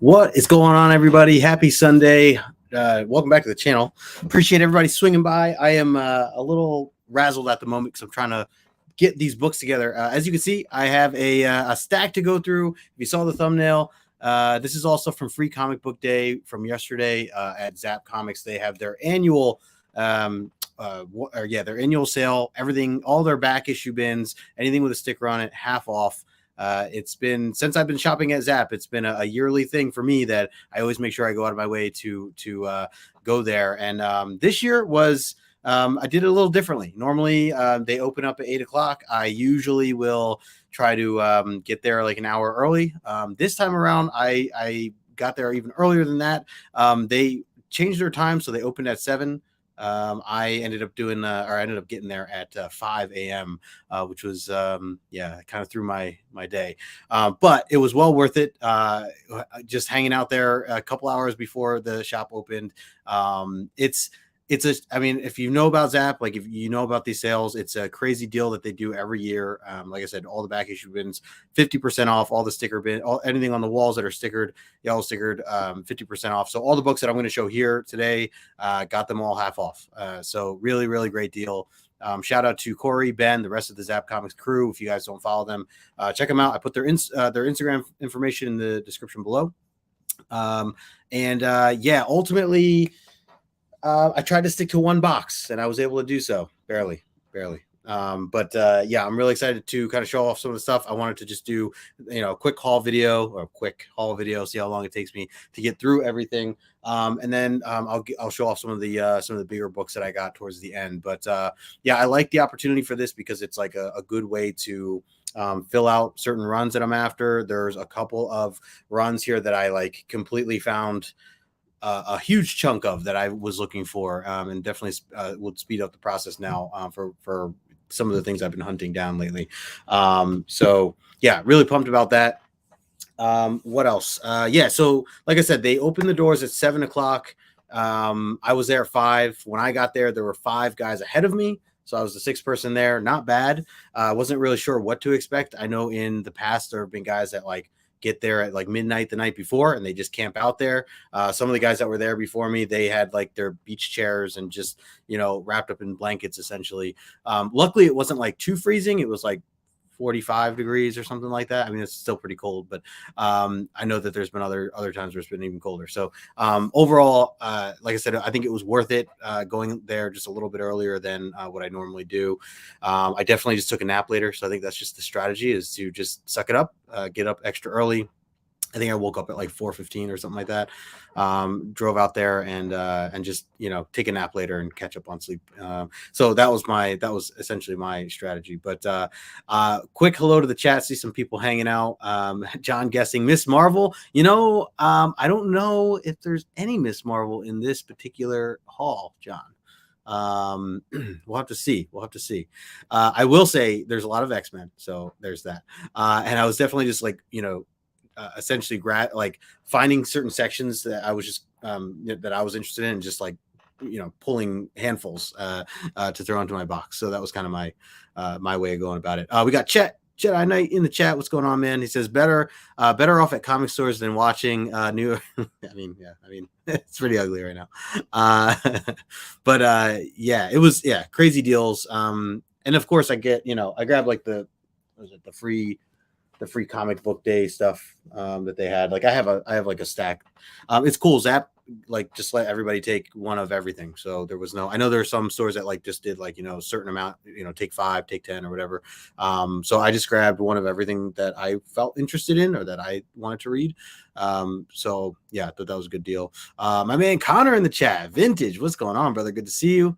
What is going on, everybody? Happy Sunday. Welcome back to the channel. Appreciate everybody swinging by. I am a little razzled at the moment because I'm trying to get these books together. As you can see, I have a stack to go through. If you saw the thumbnail, this is also from Free Comic Book Day from yesterday at Zapp Comics. They have their annual their annual sale. Everything, all their back issue bins, anything with a sticker on it, half off. It's been since I've been shopping at Zapp. It's been a yearly thing for me that I always make sure I go out of my way to go there. And this year was I did it a little differently. Normally they open up at 8 o'clock. I usually will try to get there like an hour early. This time around, I got there even earlier than that. They changed their time, so they opened at 7. I ended up getting there at 5 a.m., which was, kind of threw my day. But it was well worth it. Just hanging out there a couple hours before the shop opened. If you know about Zapp, like if you know about these sales, it's a crazy deal that they do every year. Like I said, all the back issue bins, 50% off, all the sticker bin, anything on the walls that are stickered, yellow stickered, 50% off. So all the books that I'm going to show here today, got them all half off. So really, really great deal. Shout out to Corey, Ben, the rest of the Zapp Comics crew. If you guys don't follow them, check them out. I put their Instagram information in the description below. Ultimately, I tried to stick to one box and I was able to do so barely. I'm really excited to kind of show off some of the stuff. I wanted to just do, a quick haul video, see how long it takes me to get through everything. I'll show off some of the bigger books that I got towards the end. But I like the opportunity for this because it's like a good way to fill out certain runs that I'm after. There's a couple of runs here that I like completely found a huge chunk of that I was looking for, and definitely would speed up the process now for some of the things I've been hunting down lately. Really pumped about that. What else? So like I said, they opened the doors at 7 o'clock. I was there at 5. When I got there, there were 5 guys ahead of me. So I was the 6th person there. Not bad. I wasn't really sure what to expect. I know in the past there have been guys that like get there at like midnight the night before and they just camp out there. Some of the guys that were there before me, they had like their beach chairs and just, wrapped up in blankets essentially. Luckily it wasn't like too freezing. It was like 45 degrees or something like that. I mean, it's still pretty cold, but I know that there's been other times where it's been even colder. So overall, like I said, I think it was worth it going there just a little bit earlier than what I normally do. I definitely just took a nap later. So I think that's just the strategy, is to just suck it up, get up extra early. I think I woke up at like 4:15 or something like that. Drove out there and just take a nap later and catch up on sleep. So that was essentially my strategy. But quick hello to the chat. See some people hanging out. John guessing Miss Marvel. I don't know if there's any Miss Marvel in this particular haul, John. We'll have to see. I will say there's a lot of X-Men, so there's that. And I was definitely just like essentially finding certain sections that I was just that I was interested in, and just like pulling handfuls to throw into my box. So that was kind of my way of going about it. We got Jedi Knight in the chat. What's going on, man? He says better off at comic stores than watching new. I mean it's pretty ugly right now. It was crazy deals. And of course I get I grabbed like the free comic book day stuff that they had. Like I have like a stack. It's cool. Zapp like just let everybody take one of everything. So there was I know there are some stores that like just did like a certain amount, take 5, take 10 or whatever. So I just grabbed one of everything that I felt interested in or that I wanted to read. I thought that was a good deal. My man Connor in the chat, Vintage, what's going on, brother? Good to see you.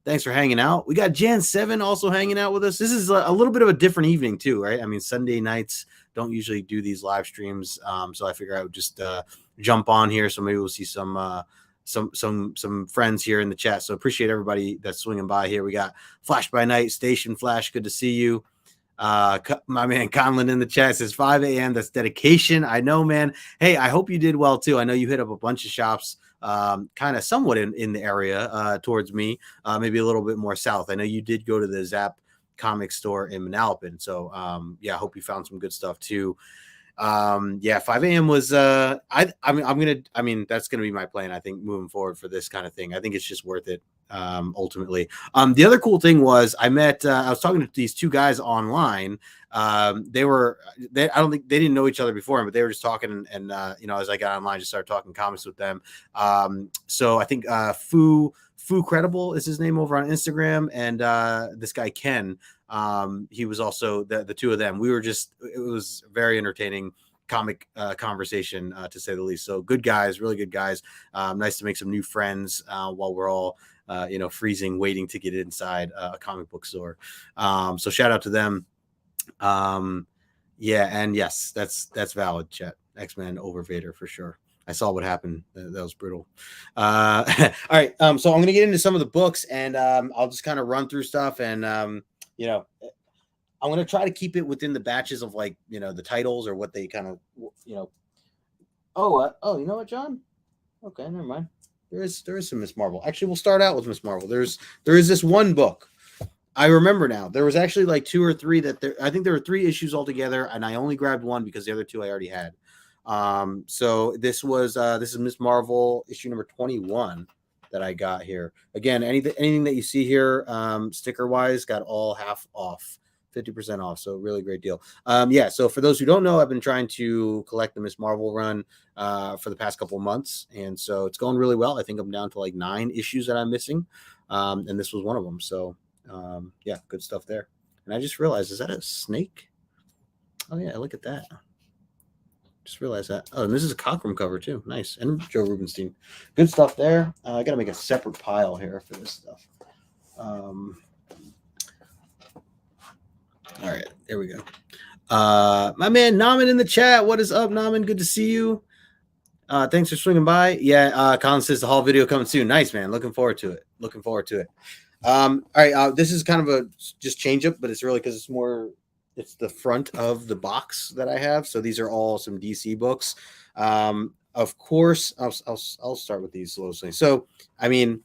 Thanks for hanging out. We got Jan 7 also hanging out with us. This is a little bit of a different evening too, right? I mean, Sunday nights don't usually do these live streams, so I figure I would just jump on here. So maybe we'll see some friends here in the chat. So appreciate everybody that's swinging by here. We got Flash by Night, Station Flash. Good to see you. My man Conlon in the chat says 5 a.m. That's dedication. I know, man. Hey, I hope you did well too. I know you hit up a bunch of shops kind of somewhat in the area towards me, maybe a little bit more south. I know you did go to the Zapp Comics store in Manalapan. So I hope you found some good stuff too. Yeah, 5 a.m. was I mean that's gonna be my plan, I think, moving forward for this kind of thing. I think it's just worth it, ultimately. The other cool thing was I was talking to these two guys online. I don't think they didn't know each other before, but they were just talking, and as I got online, just started talking comics with them. So I think Fu Credible is his name over on Instagram, and this guy Ken, he was also the two of them. It was very entertaining comic conversation, to say the least. So good guys, really good guys. Nice to make some new friends while we're all freezing, waiting to get inside a comic book store. So shout out to them. Yeah, and yes, that's valid, Chet. X-Men over Vader for sure. I saw what happened. That was brutal. All right. So I'm gonna get into some of the books, and I'll just kind of run through stuff, and I'm gonna try to keep it within the batches of, like, the titles or what they kind of Oh, you know what, John? Okay, never mind. There is some Miss Marvel. Actually, we'll start out with Miss Marvel. There is this one book. I remember now. There was actually like two or three I think there were 3 issues altogether, and I only grabbed one because the other 2 I already had. So this is Miss Marvel issue number 21 that I got here. Again, anything that you see here, sticker wise, got all half off. 50% off, so really great deal. Yeah, so for those who don't know, I've been trying to collect the Miss Marvel run for the past couple of months, and so it's going really well. I think I'm down to like 9 issues that I'm missing, and this was one of them. So yeah, good stuff there. And I just realized, is that a snake? Oh yeah, look at that. Just realized that. Oh, and this is a Cockrum cover too. Nice. And Joe Rubenstein. Good stuff there. I got to make a separate pile here for this stuff. All right, there we go. My man Naman in the chat. What is up, Naman? Good to see you. Thanks for swinging by. Yeah, Colin says the haul video coming soon. Nice, man. Looking forward to it. All right, this is kind of a just change up, but it's really because it's the front of the box that I have. So these are all some DC books. Of course, I'll start with these slowly. So, I mean,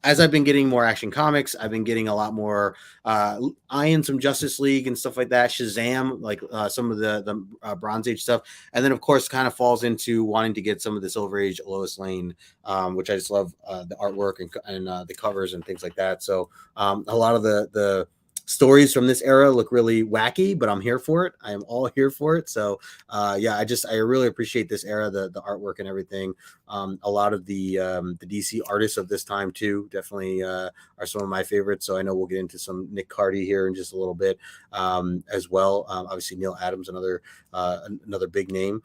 as I've been getting more Action Comics, I've been getting a lot more eyeing some Justice League and stuff like that. Shazam, like some of the Bronze Age stuff, and then of course kind of falls into wanting to get some of the Silver Age Lois Lane, which I just love the artwork and the covers and things like that. So a lot of the stories from this era look really wacky, but I'm here for it. I am all here for it. So yeah, I really appreciate this era, the artwork and everything. A lot of the DC artists of this time too definitely are some of my favorites. So I know we'll get into some Nick Cardy here in just a little bit as well. Obviously Neil Adams, another big name.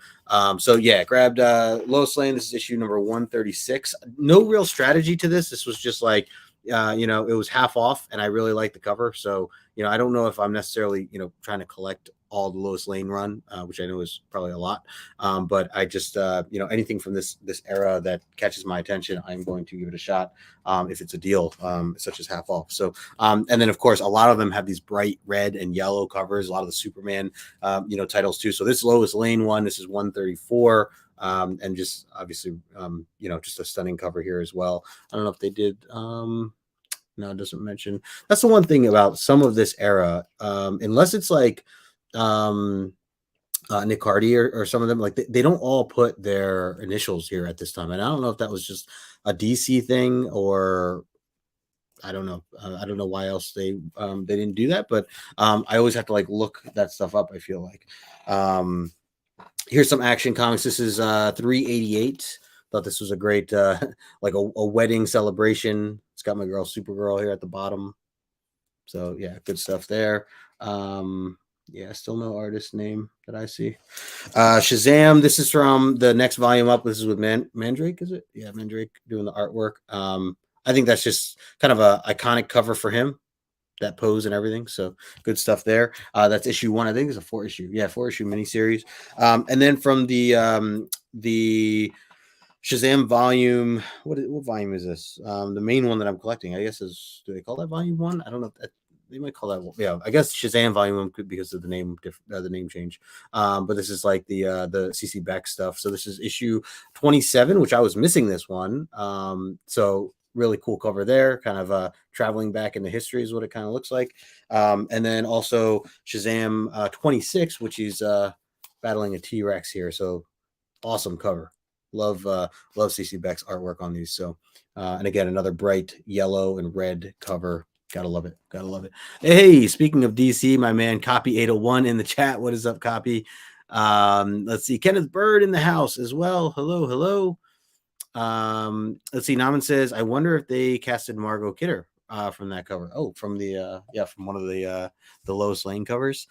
So yeah, grabbed Lois Lane. This is issue number 136. No real strategy to this. This was just like, it was half off, and I really like the cover. So, I don't know if I'm necessarily, trying to collect all the Lois Lane run, which I know is probably a lot. But I just, anything from this era that catches my attention, I'm going to give it a shot if it's a deal, such as half off. So, and then of course, a lot of them have these bright red and yellow covers. A lot of the Superman, titles too. So this Lois Lane one, this is 134. And just obviously, just a stunning cover here as well. I don't know if they did. No, it doesn't mention. That's the one thing about some of this era, unless it's like Nick Cardy or some of them, like they don't all put their initials here at this time. And I don't know if that was just a DC thing or I don't know. I don't know why else they didn't do that, but I always have to like look that stuff up. I feel like. Here's some Action Comics. This is 388. Thought this was a great like a wedding celebration. It's got my girl Supergirl here at the bottom. So yeah, good stuff there. Yeah, still no artist name that I see. Shazam. This is from the next volume up. This is with Mandrake, is it? Yeah, Mandrake doing the artwork. I think that's just kind of a iconic cover for him. That pose and everything. So good stuff there. That's issue 1. I think it's a 4-issue. Yeah, 4-issue miniseries. And then from the Shazam volume, what volume is this? The main one that I'm collecting, I guess do they call that volume 1? I don't know if that, they might call that. Yeah, I guess Shazam volume 1 could because of the name change. But this is like the CC Beck stuff. So this is issue 27, which I was missing this one. So really cool cover there, kind of traveling back into history is what it kind of looks like. And then also Shazam 26, which is battling a T-Rex here. So awesome cover. Love CC Beck's artwork on these. So and again, another bright yellow and red cover. Gotta love it. Gotta love it. Hey, speaking of DC, my man Copy 801 in the chat. What is up, Copy? Let's see. Kenneth Bird in the house as well. Hello, hello. Let's see. Naman says, I wonder if they casted Margot Kidder from that cover. Oh, from the from one of the Lois Lane covers.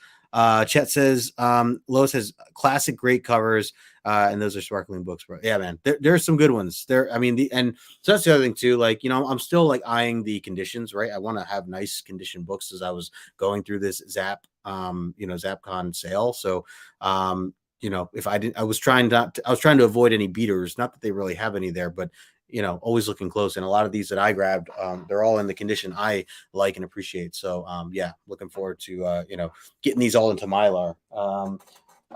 Chet says Lois has classic great covers, and those are sparkling books, bro. Yeah, man, there's some good ones there. I mean, and so that's the other thing too. Like, I'm still like eyeing the conditions, right? I want to have nice condition books as I was going through this Zapp ZappCon sale. So if I didn't, I was trying to avoid any beaters. Not that they really have any there, but always looking close. And a lot of these that I grabbed, they're all in the condition I like and appreciate. So yeah, looking forward to getting these all into Mylar. All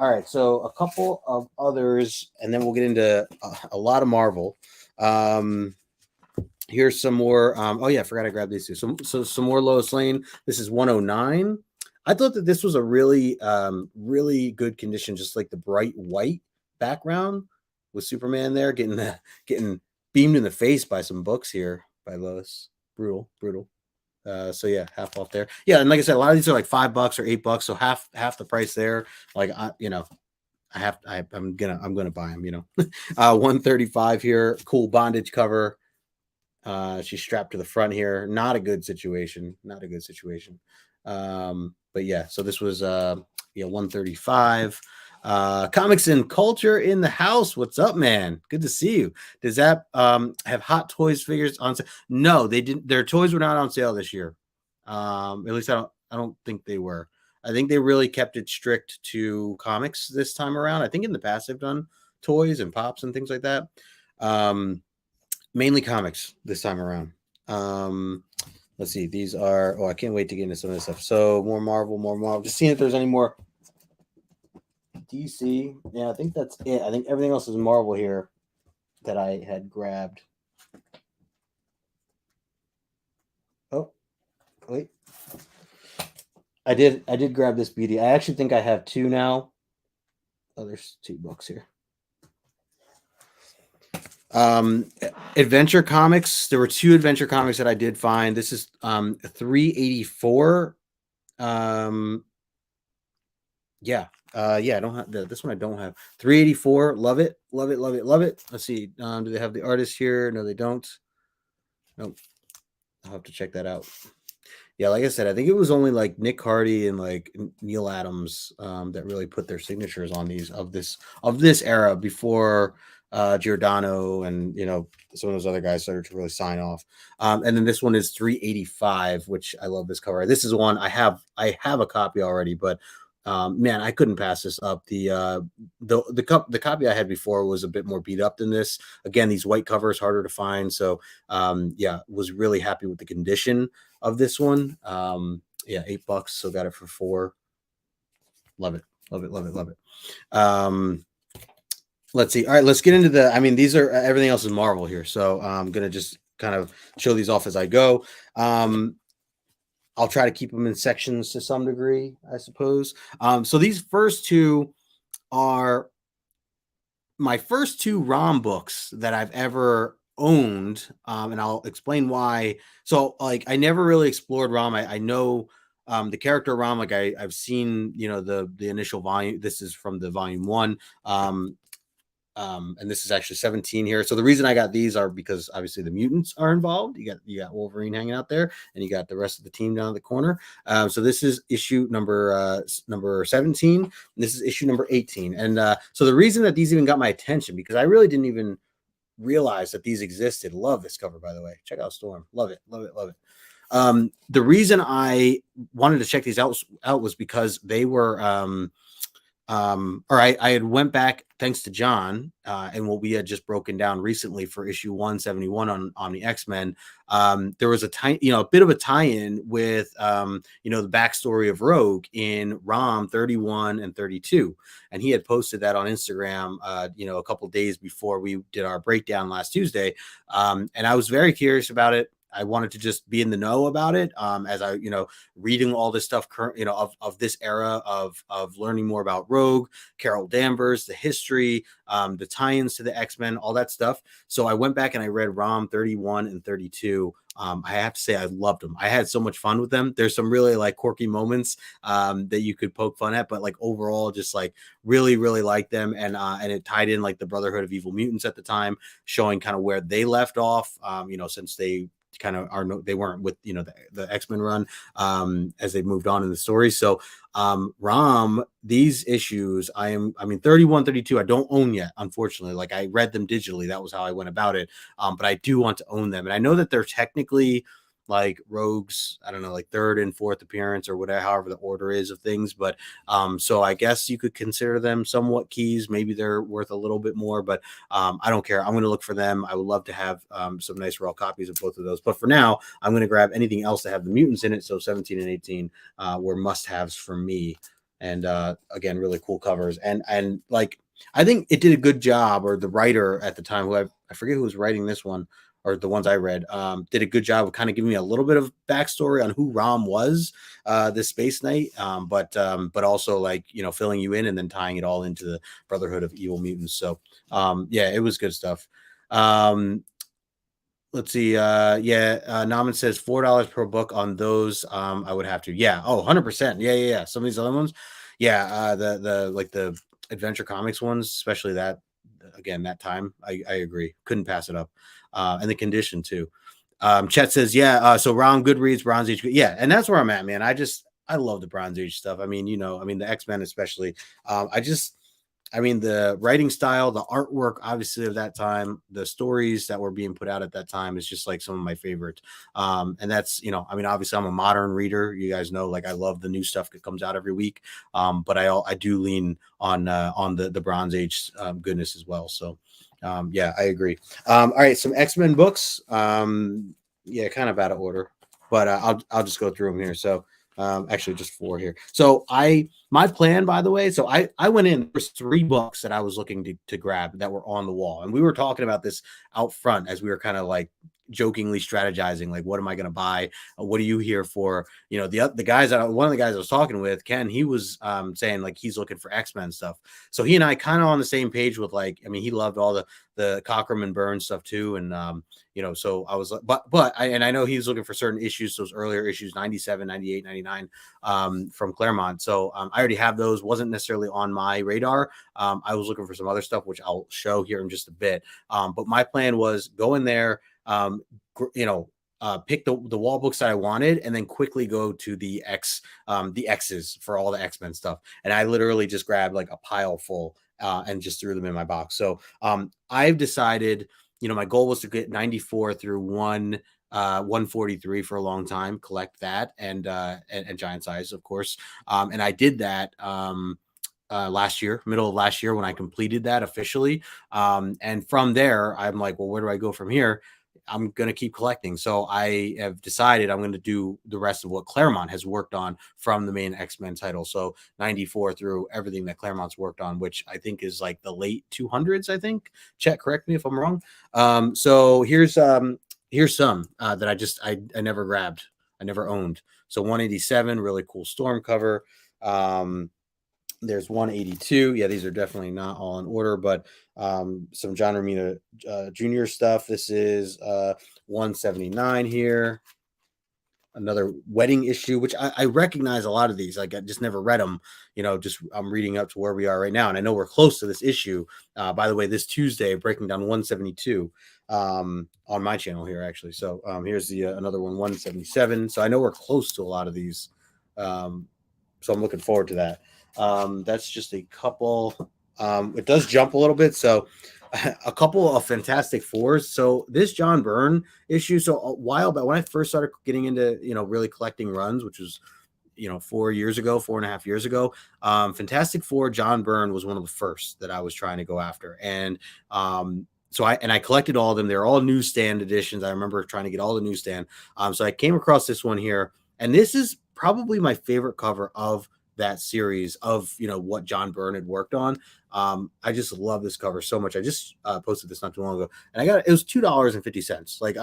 right, so a couple of others, and then we'll get into a lot of Marvel. Here's some more. Oh yeah, I forgot I grabbed these two. So some more Lois Lane. This is 109. I thought that this was a really, really good condition, just like the bright white background with Superman there, getting beamed in the face by some books here by Lois. Brutal. So yeah, half off there. Yeah, and like I said, a lot of these are like $5 or $8, so half the price there. Like I'm gonna buy them. 135 here. Cool bondage cover. She's strapped to the front here. Not a good situation. But yeah, so this was 135. Comics and Culture in the house. What's up, man? Good to see you. Does that have Hot Toys figures on sale? No, they didn't. Their toys were not on sale this year. At least I don't think they were. I think they really kept it strict to comics this time around. I think in the past they've done toys and pops and things like that. Mainly comics this time around. Let's see. These are. Oh, I can't wait to get into some of this stuff. So more Marvel. Just seeing if there's any more DC. Yeah, I think that's it. I think everything else is Marvel here that I had grabbed. Oh, wait. I did grab this beauty. I actually think I have two now. Oh, there's 2 books here. Adventure Comics. There were 2 Adventure Comics that I did find. This is 384. I don't have this one. I don't have 384. Love it. Let's see. Do they have the artist here? No, they don't. Nope. I'll have to check that out. Yeah, like I said, I think it was only like Nick Hardy and like Neil Adams that really put their signatures on these of this era before Giordano and some of those other guys started to really sign off. And then this one is 385, which I love this cover. This is one I have a copy already, but man, I couldn't pass this up. The copy I had before was a bit more beat up than this. Again, these white covers harder to find. So yeah, was really happy with the condition of this one. Yeah, $8, so got it for 4. Love it. Let's see. All right, let's get into these are everything else is Marvel here. So I'm gonna just kind of show these off as I go. I'll try to keep them in sections to some degree, I suppose. So these first 2 are my first 2 ROM books that I've ever owned, and I'll explain why. So like I never really explored ROM. I know the character ROM, like I've seen the initial volume. This is from the volume 1. And this is actually 17 here. So the reason I got these are because obviously the mutants are involved. You got Wolverine hanging out there, and you got the rest of the team down in the corner. So this is issue number 17. And this is issue number 18. And so the reason that these even got my attention, because I really didn't even realize that these existed. Love this cover, by the way. Check out Storm. Love it. The reason I wanted to check these out was because they were I had went back thanks to John and what we had just broken down recently for issue 171 on the X-Men. There was a bit of a tie-in with the backstory of Rogue in ROM 31 and 32, and he had posted that on Instagram a couple days before we did our breakdown last Tuesday, and I was very curious about it. I wanted to just be in the know about it, as I, reading all this stuff current, of this era of learning more about Rogue, Carol Danvers, the history, the tie-ins to the X-Men, all that stuff. So I went back and I read ROM 31 and 32. I have to say I loved them. I had so much fun with them. There's some really like quirky moments that you could poke fun at, but like overall, just like really, really liked them. And it tied in like the Brotherhood of Evil Mutants at the time, showing kind of where they left off. Since they kind of they weren't with the X-Men run as they moved on in the story. So ROM, these issues, I mean 31, 32, I don't own yet, unfortunately. Like I read them digitally. That was how I went about it. But I do want to own them. And I know that they're technically like Rogue's, I don't know, like third and fourth appearance or whatever, however the order is of things. But so I guess you could consider them somewhat keys. Maybe they're worth a little bit more, but I don't care. I'm going to look for them. I would love to have some nice raw copies of both of those. But for now, I'm going to grab anything else that have the mutants in it. So 17 and 18 were must-haves for me. And again, really cool covers. And like, I think it did a good job, or the writer at the time, who I forget who was writing this one, or the ones I read, did a good job of kind of giving me a little bit of backstory on who Rom was, this Space Knight, but also like, filling you in and then tying it all into the Brotherhood of Evil Mutants. So yeah, it was good stuff. Let's see. Naman says $4 per book on those. I would have to. Yeah. Oh, 100%. Yeah. Some of these other ones. Yeah. The like the Adventure Comics ones, especially that, again, that time, I agree. Couldn't pass it up. And the condition too. Chet says, yeah. So Ron Goodreads, Bronze Age. Yeah. And that's where I'm at, man. I love the Bronze Age stuff. I mean, the X-Men, especially, the writing style, the artwork, obviously, of that time, the stories that were being put out at that time is just like some of my favorite. And that's, obviously I'm a modern reader. You guys know, like I love the new stuff that comes out every week. But I do lean on the Bronze Age goodness as well. So yeah, I agree. All right. Some X-Men books. Yeah, kind of out of order, but I'll just go through them here. So actually just 4 here. So my plan, by the way, so I went in, there's 3 books that I was looking to grab that were on the wall. And we were talking about this out front as we were kind of like jokingly strategizing, like, what am I going to buy? What are you here for? The guys, one of the guys I was talking with, Ken, he was saying like he's looking for X-Men stuff. So he and I kind of on the same page with like, he loved all the Cockrum and Burns stuff too. And so I was like, but I know he was looking for certain issues, those earlier issues, 97, 98, 99 from Claremont. So I already have those. Wasn't necessarily on my radar. I was looking for some other stuff, which I'll show here in just a bit. But my plan was go in there, pick the wall books that I wanted, and then quickly go to the X's for all the X-Men stuff. And I literally just grabbed like a pile full and just threw them in my box. So I've decided, my goal was to get 94 through 143 for a long time, collect that, and giant size, of course. And I did that last year, middle of last year, when I completed that officially. And from there, I'm like, well, where do I go from here? I'm going to keep collecting. So I have decided I'm going to do the rest of what Claremont has worked on from the main X-Men title. So 94 through everything that Claremont's worked on, which I think is like the late 200s, I think. Chet, correct me if I'm wrong. So here's some that I never grabbed. I never owned. So 187, really cool Storm cover. There's 182. Yeah, these are definitely not all in order, but some John Romita Jr. stuff. This is 179 here. Another wedding issue, which I recognize a lot of these. Like I just never read them. Just I'm reading up to where we are right now, and I know we're close to this issue. By the way, this Tuesday, breaking down 172 on my channel here, actually. So here's the another one, 177. So I know we're close to a lot of these. So I'm looking forward to that. That's just a couple. It does jump a little bit. So a couple of Fantastic Fours. So this John Byrne issue. So a while back when I first started getting into, really collecting runs, which was, 4.5 years ago, Fantastic Four, John Byrne was one of the first that I was trying to go after. And, so I collected all of them. They're all newsstand editions. I remember trying to get all the newsstand. So I came across this one here, and this is probably my favorite cover of that series of, what John Byrne had worked on. I just love this cover so much. I just posted this not too long ago, and it was $2.50. Like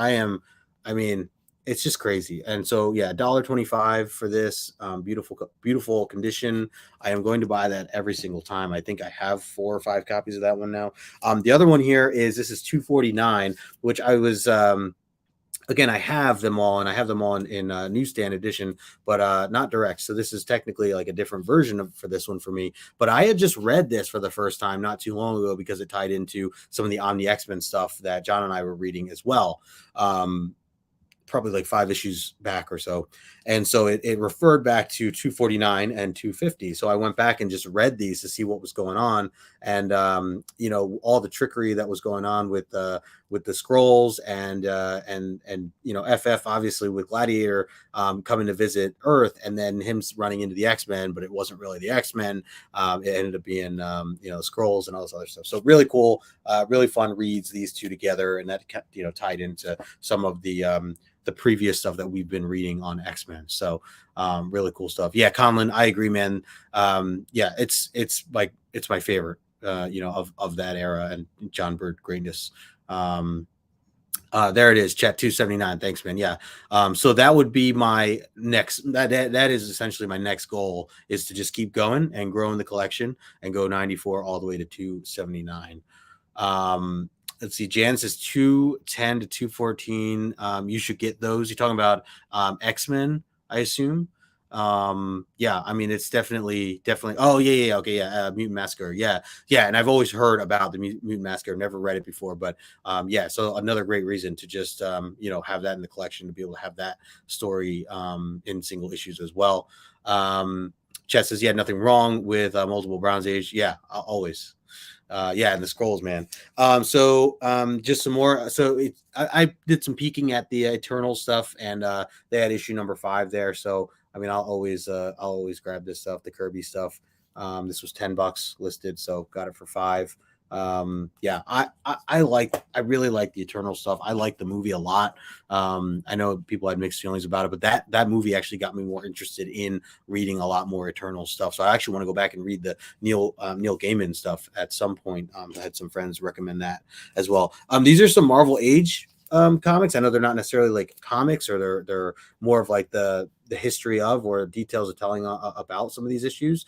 I mean, it's just crazy. And so yeah, $1.25 for this beautiful condition. I am going to buy that every single time. I think I have 4 or 5 copies of that one now. The other one here is, this is 249, which I was again, I have them all, and I have them all in newsstand edition, but not direct. So this is technically like a different version for this one for me. But I had just read this for the first time not too long ago because it tied into some of the Omni X-Men stuff that John and I were reading as well. Probably like 5 issues back or so. And so it referred back to 249 and 250. So I went back and just read these to see what was going on. And, all the trickery that was going on with the scrolls and FF obviously with Gladiator coming to visit Earth, and then him running into the X-Men, but it wasn't really the X-Men. It ended up being, scrolls and all this other stuff. So really cool, really fun reads, these two together. And that, tied into some of the previous stuff that we've been reading on X-Men. So really cool stuff. Yeah, Conlon, I agree, man. It's my favorite, of that era, and John Byrne greatness. There it is, chat 279. Thanks, man. Yeah. So that would be my next, that is essentially my next goal, is to just keep going and growing the collection and go 94 all the way to 279. Let's see. Jan says 210 to 214. You should get those. You're talking about X-Men, I assume. Yeah, I mean, it's definitely. Oh yeah, okay, yeah. Mutant Massacre, yeah. And I've always heard about the Mutant Massacre. Never read it before, but yeah. So another great reason to just have that in the collection, to be able to have that story in single issues as well. Chet says, yeah, nothing wrong with multiple Bronze Age. Yeah, always. And the scrolls, man. Just some more. So I did some peeking at the Eternal stuff, and they had issue number 5 there. So I mean, I'll always grab this stuff, the Kirby stuff. This was $10 listed, so got it for 5. I really like the Eternal stuff. I like the movie a lot. I know people had mixed feelings about it, but that movie actually got me more interested in reading a lot more Eternal stuff. So I actually want to go back and read the Neil Gaiman stuff at some point. I had some friends recommend that as well. These are some Marvel Age comics. I know they're not necessarily like comics, or they're more of like the history of, or details of telling about some of these issues.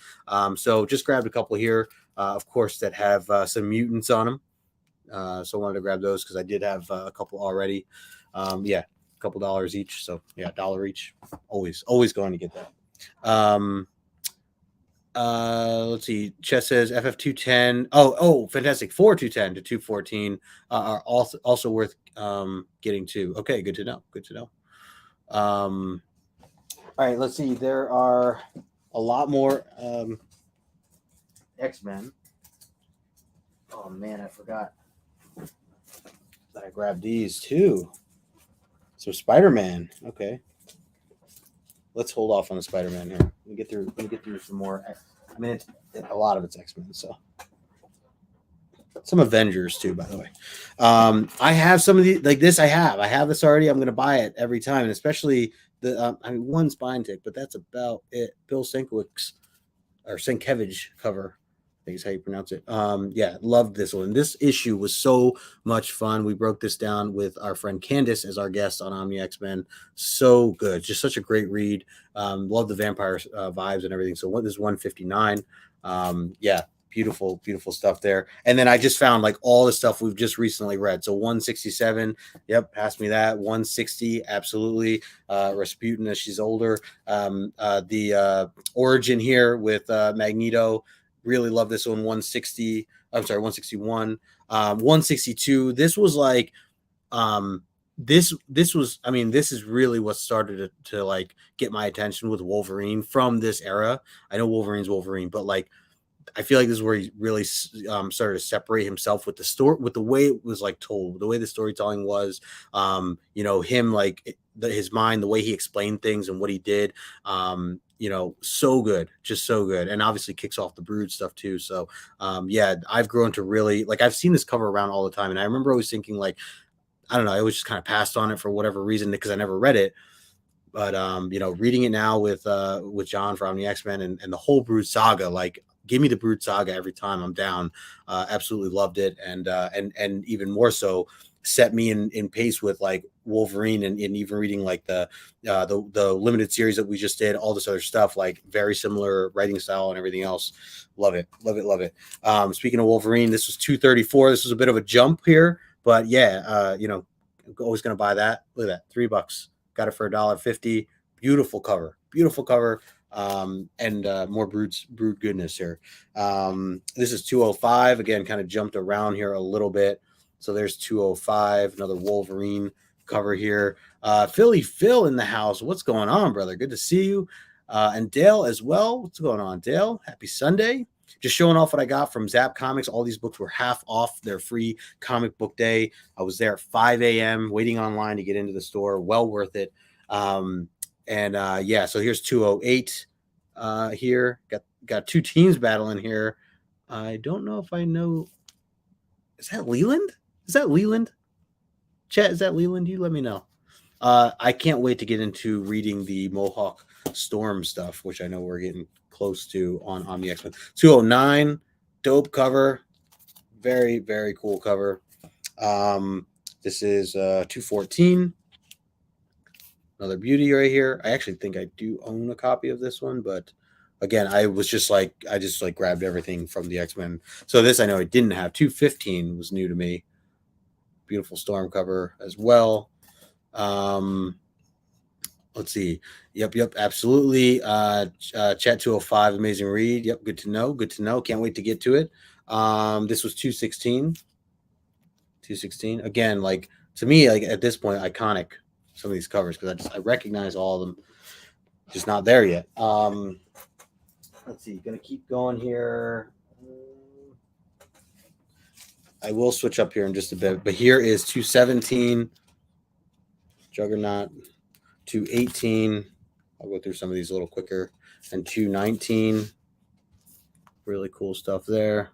So just grabbed a couple here. Of course, that have some mutants on them. So I wanted to grab those because I did have a couple already. A couple dollars each. So yeah, $1 each. Always going to get that. Let's see. Chess says FF 210. Oh, fantastic. 210 to 214 are also worth getting too. Okay, good to know. All right, let's see. There are a lot more X-Men. Oh man, I forgot that I grabbed these too. So Spider-Man. Okay. Let's hold off on the Spider-Man here. Let me get through some more. I mean, a lot of it's X-Men, so some Avengers too, by the way. I have some of these, like this. I have this already. I'm going to buy it every time, and especially the one spine tick, but that's about it. Bill Sienkiewicz or Sienkiewicz cover, I think is how you pronounce it. Loved this one. This issue was so much fun. We broke this down with our friend Candace as our guest on Omni X-Men. So good. Just such a great read. Love the vampire vibes and everything. So this is 159. Beautiful stuff there. And then I just found like all the stuff we've just recently read. So 167, yep, pass me that. 160, absolutely. Rasputin as she's older. The origin here with Magneto, really love this one. 160, I'm sorry, 161. 162, this was like this was, I mean, this is really what started to like get my attention with Wolverine from this era. I know Wolverine's Wolverine, but like I feel like this is where he really started to separate himself with the story, with the way it was like told, the way the storytelling was, him, like his mind, the way he explained things and what he did, so good, just so good. And obviously kicks off the Brood stuff too. So I've grown to really like, I've seen this cover around all the time. And I remember always thinking like, I don't know, I was just kind of passed on it for whatever reason because I never read it. But reading it now with John from the X-Men and the whole Brood saga, like give me the Brood Saga every time. I'm down. Absolutely loved it, and even more so set me in pace with like Wolverine and even reading like the limited series that we just did, all this other stuff, like very similar writing style and everything else. Love it, love it, love it. Speaking of Wolverine, this was 234. This was a bit of a jump here, but yeah, always gonna buy that. Look at that, $3. Got it for $1.50. Beautiful cover, beautiful cover. And more brood goodness here. This is 205 again, kind of jumped around here a little bit. So there's 205, another Wolverine cover here. Philly Phil in the house. What's going on, brother? Good to see you. And Dale as well. What's going on, Dale? Happy Sunday. Just showing off what I got from Zapp Comics. All these books were half off their free comic book day. I was there at 5 a.m. waiting online to get into the store. Well worth it. Yeah, so here's 208 here. Got two teams battling here. I don't know if I know. Is that Leland? Is that Leland? Chat, is that Leland? You let me know. I can't wait to get into reading the Mohawk Storm stuff, which I know we're getting close to on the X-Men. 209, dope cover. Very, very cool cover. This is 214. Another beauty right here. I actually think I do own a copy of this one, but again, I just grabbed everything from the X-Men. So this I know I didn't have. 215 was new to me. Beautiful Storm cover as well. Let's see. Yep, absolutely. Chat 205, amazing read. Yep, good to know. Good to know. Can't wait to get to it. This was 216. 216. Again, like to me, like at this point, iconic, some of these covers, because I recognize all of them. Just not there yet. Let's see. Gonna keep going here. I will switch up here in just a bit, but here is 217, Juggernaut, 218. I'll go through some of these a little quicker, and 219. Really cool stuff there.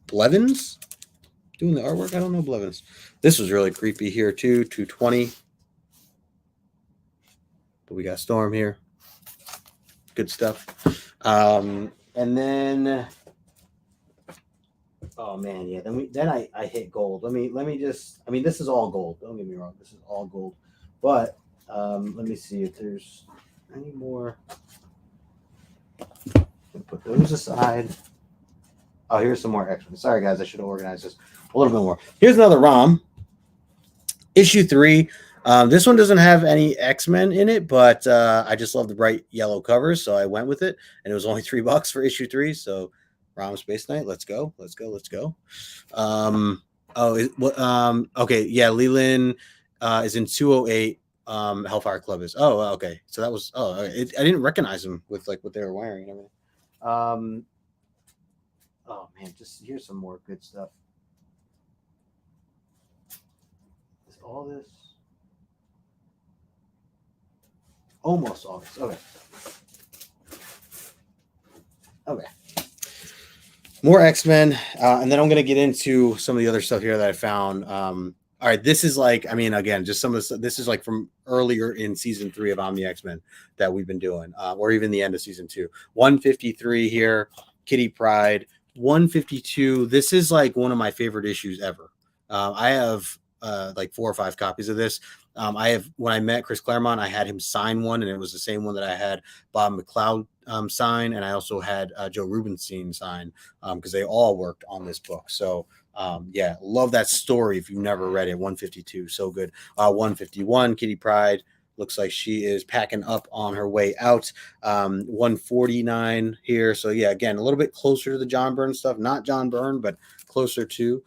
Blevins doing the artwork. I don't know Blevins. This was really creepy here too. 220. But we got Storm here. Good stuff. And then, oh man, yeah. Then I hit gold. Let me just. I mean, this is all gold. Don't get me wrong. This is all gold. But let me see if there's any more. Put those aside. Oh, here's some more X-Men. Sorry, guys. I should have organized this a little bit more. Here's another ROM. Issue 3. This one doesn't have any X-Men in it, but I just love the bright yellow covers, so I went with it, and it was only $3 for issue 3. So, ROM Space Knight, let's go. Okay, yeah, Leland is in 208. Hellfire Club is. Oh, okay. So that was. Oh, I didn't recognize him with like what they were wearing and everything. Oh man, just here's some more good stuff. Is all this? Almost all this. Okay. More X-Men, and then I'm gonna get into some of the other stuff here that I found. All right, this is like, I mean, again, just some of the stuff. This is like from earlier in season 3 of Omni X-Men that we've been doing, or even the end of season 2. 153 here, Kitty Pryde. 152. This is like one of my favorite issues ever. I have like 4 or 5 copies of this. When I met Chris Claremont, I had him sign one, and it was the same one that I had Bob McLeod sign, and I also had Joe Rubenstein sign because they all worked on this book. So yeah, love that story. If you've never read it, 152, so good. 151, Kitty Pryde. Looks like she is packing up on her way out. 149 here. So yeah, again, a little bit closer to the John Byrne stuff. Not John Byrne, but closer to.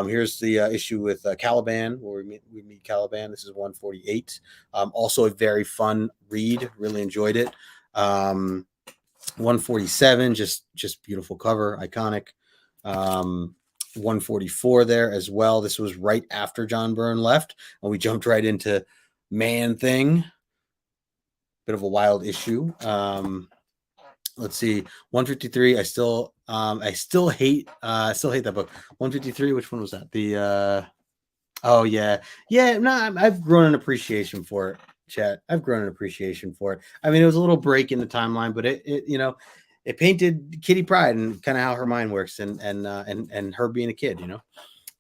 Here's the issue with Caliban, where we meet Caliban. This is 148. Also a very fun read. Really enjoyed it. 147, just beautiful cover, iconic. 144 there as well. This was right after John Byrne left, and we jumped right into Man-Thing. Bit of a wild issue. Let's see, 153. I still hate that book. 153. Which one was that? The oh yeah. No, I've grown an appreciation for it. chat. I've grown an appreciation for it. I mean, it was a little break in the timeline, but it it painted Kitty Pryde and kind of how her mind works, and her being a kid.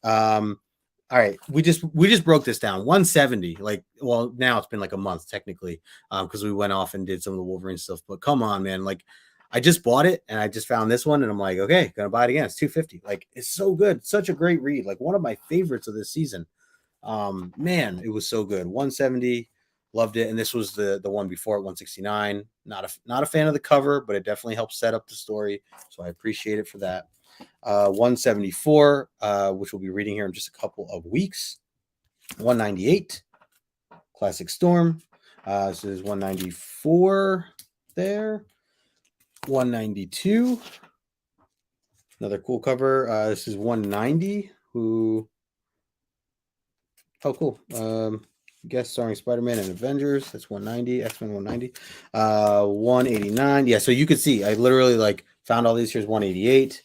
All right, we just broke this down. 170. Like, well, now it's been like a month technically, because we went off and did some of the Wolverine stuff. But come on, man, like. I just bought it and I just found this one and I'm like, okay, gonna buy it again. It's 250. Like, it's so good. Such a great read. Like, one of my favorites of this season. Man, it was so good. 170, loved it. And this was the one before at 169. Not a fan of the cover, but it definitely helps set up the story. So I appreciate it for that. 174, which we'll be reading here in just a couple of weeks. 198, Classic Storm. This is 194 there. 192, another cool cover. This is 190. Oh, cool. Guest starring Spider-Man and Avengers. That's 190. X-Men 190. 189. Yeah, so you could see I literally like found all these. Here's 188,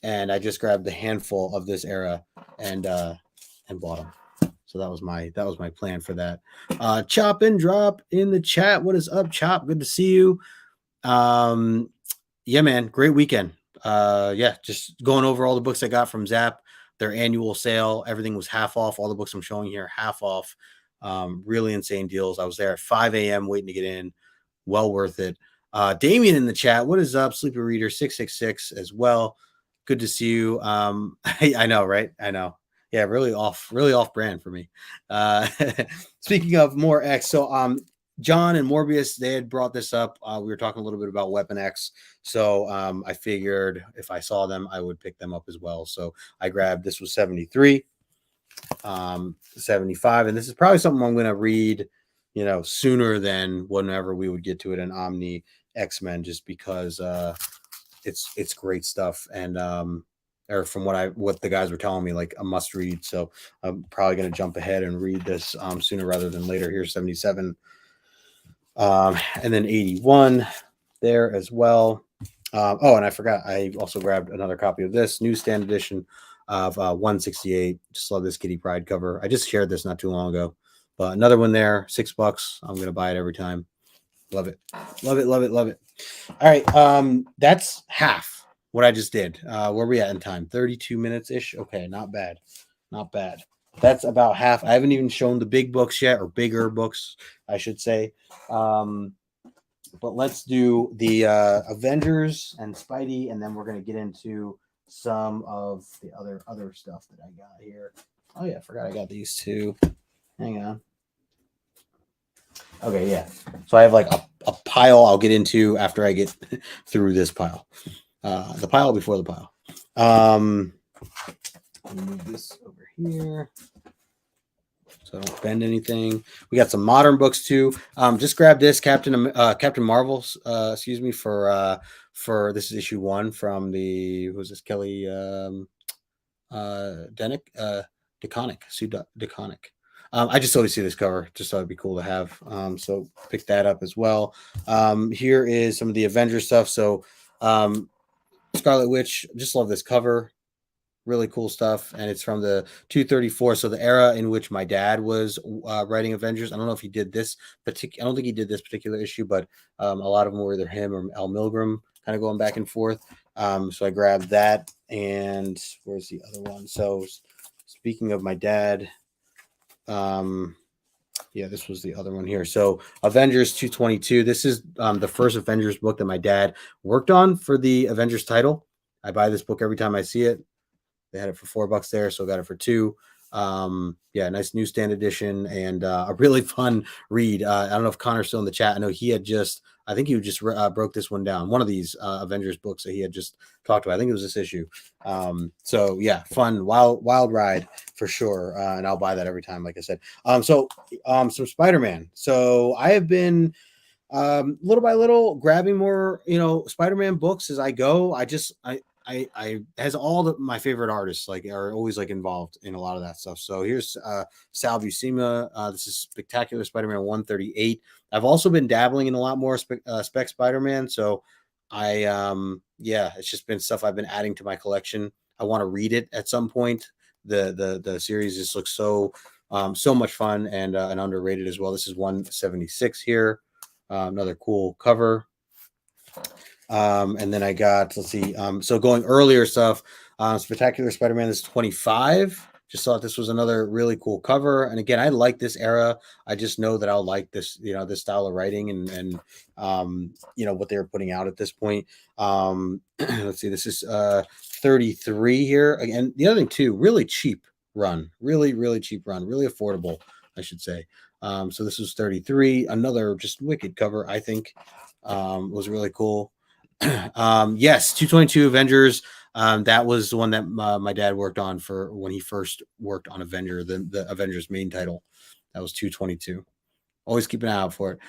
and I just grabbed the handful of this era and bought them. So that was my plan for that. Chop and Drop in the chat. What is up, Chop? Good to see you. Yeah, man, great weekend. Yeah, just going over all the books I got from Zapp, their annual sale. Everything was half off. All the books I'm showing here, half off. Really insane deals. I was there at 5 a.m. waiting to get in. Well worth it. Damien in the chat. What is up? Sleepy Reader 666 as well. Good to see you. I know, right? I know. Yeah, really off brand for me. Speaking of more X, so John and Morbius, they had brought this up. We were talking a little bit about Weapon X. So I figured if I saw them, I would pick them up as well. So I grabbed, this was 73, 75. And this is probably something I'm going to read, sooner than whenever we would get to it in Omni X-Men, just because it's great stuff. And, or from what the guys were telling me, like a must read. So I'm probably going to jump ahead and read this sooner rather than later. Here's 77. And then 81 there as well. And I forgot, I also grabbed another copy of this newsstand edition of 168. Just love this Kitty Pryde cover. I just shared this not too long ago, but another one there, $6. I'm gonna buy it every time. Love it. Love it, love it, love it. All right, that's half what I just did. Where are we at in time? 32 minutes ish. Okay, not bad, not bad. That's about half. I haven't even shown the big books yet, or bigger books, I should say. But let's do the Avengers and Spidey, and then we're going to get into some of the other stuff that I got here. Oh, yeah, I forgot I got these two. Hang on. Okay, yeah. So I have like a pile I'll get into after I get through this pile. The pile before the pile. Let me move this over here so I don't bend anything. We got some modern books too. Just grab this Captain Marvel, for this is issue 1 from the, who's this, Kelly DeConnick, Sue DeConnick. I just totally see this cover. Just thought it'd be cool to have. So pick that up as well. Here is some of the Avengers stuff. So Scarlet Witch, just love this cover. Really cool stuff, and it's from the 234. So the era in which my dad was writing Avengers. I don't know if he did this particular. I don't think he did this particular issue, but a lot of them were either him or Al Milgrom, kind of going back and forth. So I grabbed that, and where's the other one? So speaking of my dad, yeah, this was the other one here. So Avengers 222. This is the first Avengers book that my dad worked on for the Avengers title. I buy this book every time I see it. They had it for $4 there, so I got it for $2. Yeah, nice newsstand edition and a really fun read. I don't know if Connor's still in the chat. I know he had I think he just broke this one down. One of these Avengers books that he had just talked about. I think it was this issue. So yeah, fun, wild ride for sure. And I'll buy that every time, like I said. Some Spider-Man. So I have been little by little grabbing more, Spider-Man books as I go. I has all my favorite artists are always involved in a lot of that stuff. So here's Sal Buscema. This is Spectacular Spider-Man 138. I've also been dabbling in a lot more Spec Spider-Man. So it's just been stuff I've been adding to my collection. I want to read it at some point. The series just looks so So much fun and underrated as well. This is 176 here. Another cool cover. And then I got, let's see, so going earlier stuff, Spectacular Spider-Man, this is 25. Just thought this was another really cool cover. And again, I like this era. I just know that I'll like this, this style of writing and what they were putting out at this point. Let's see, this is 33 here. Again, the other thing too, really cheap run, really, really cheap run, really affordable, I should say. So this was 33, another just wicked cover, I think. Was really cool. Yes, 222 Avengers. That was the one that my dad worked on for when he first worked on Avenger, the Avengers main title. That was 222. Always keep an eye out for it.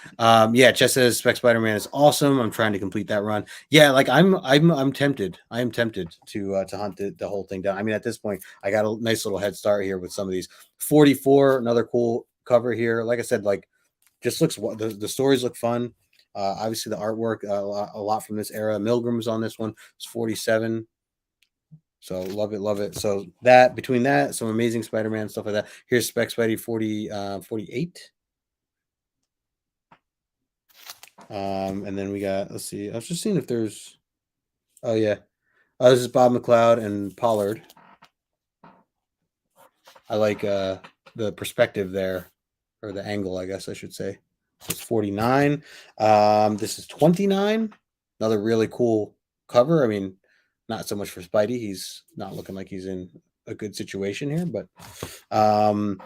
Yeah, Chess says Spec Spider-Man is awesome. I'm trying to complete that run. Yeah, like I'm tempted. I am tempted to hunt the whole thing down. I mean, at this point, I got a nice little head start here with some of these. 44, another cool cover here. Like I said, like just looks the stories look fun. Obviously, the artwork a lot from this era. Milgram's on this one. It's 47. So love it, love it. So that between that, some Amazing Spider-Man stuff like that. Here's Spec Spidey 48. And then we got, let's see. I was just seeing if there's. Oh yeah, this is Bob McLeod and Pollard. I like the perspective there, or the angle, I guess I should say. It's 49. This is 29. Another really cool cover. I mean, not so much for Spidey. He's not looking like he's in a good situation here, but I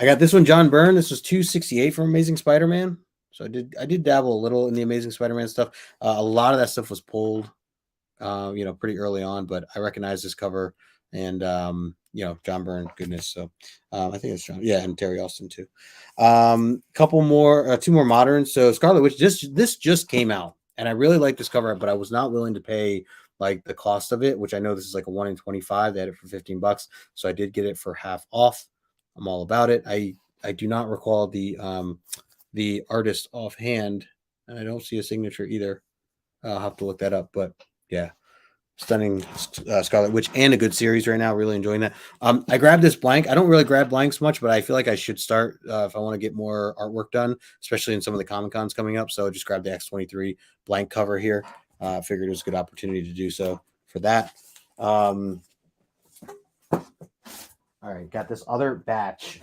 got this one, John Byrne. This was 268 from Amazing Spider-Man. So I did dabble a little in the Amazing Spider-Man stuff. A lot of that stuff was pulled, pretty early on, but I recognize this cover and John Byrne, goodness. So I think it's John, yeah, and Terry Austin too. Couple more, two more moderns. So Scarlet Witch, this just came out, and I really like this cover, but I was not willing to pay like the cost of it, which I know this is like a 1 in 25. They had it for $15, so I did get it for half off. I'm all about it. I do not recall the artist offhand, and I don't see a signature either. I'll have to look that up, but yeah. Stunning Scarlet Witch and a good series right now. Really enjoying that. I grabbed this blank. I don't really grab blanks much, but I feel like I should start if I want to get more artwork done, especially in some of the Comic Cons coming up. So just grab the X23 blank cover here. Figured it was a good opportunity to do so for that. All right, got this other batch.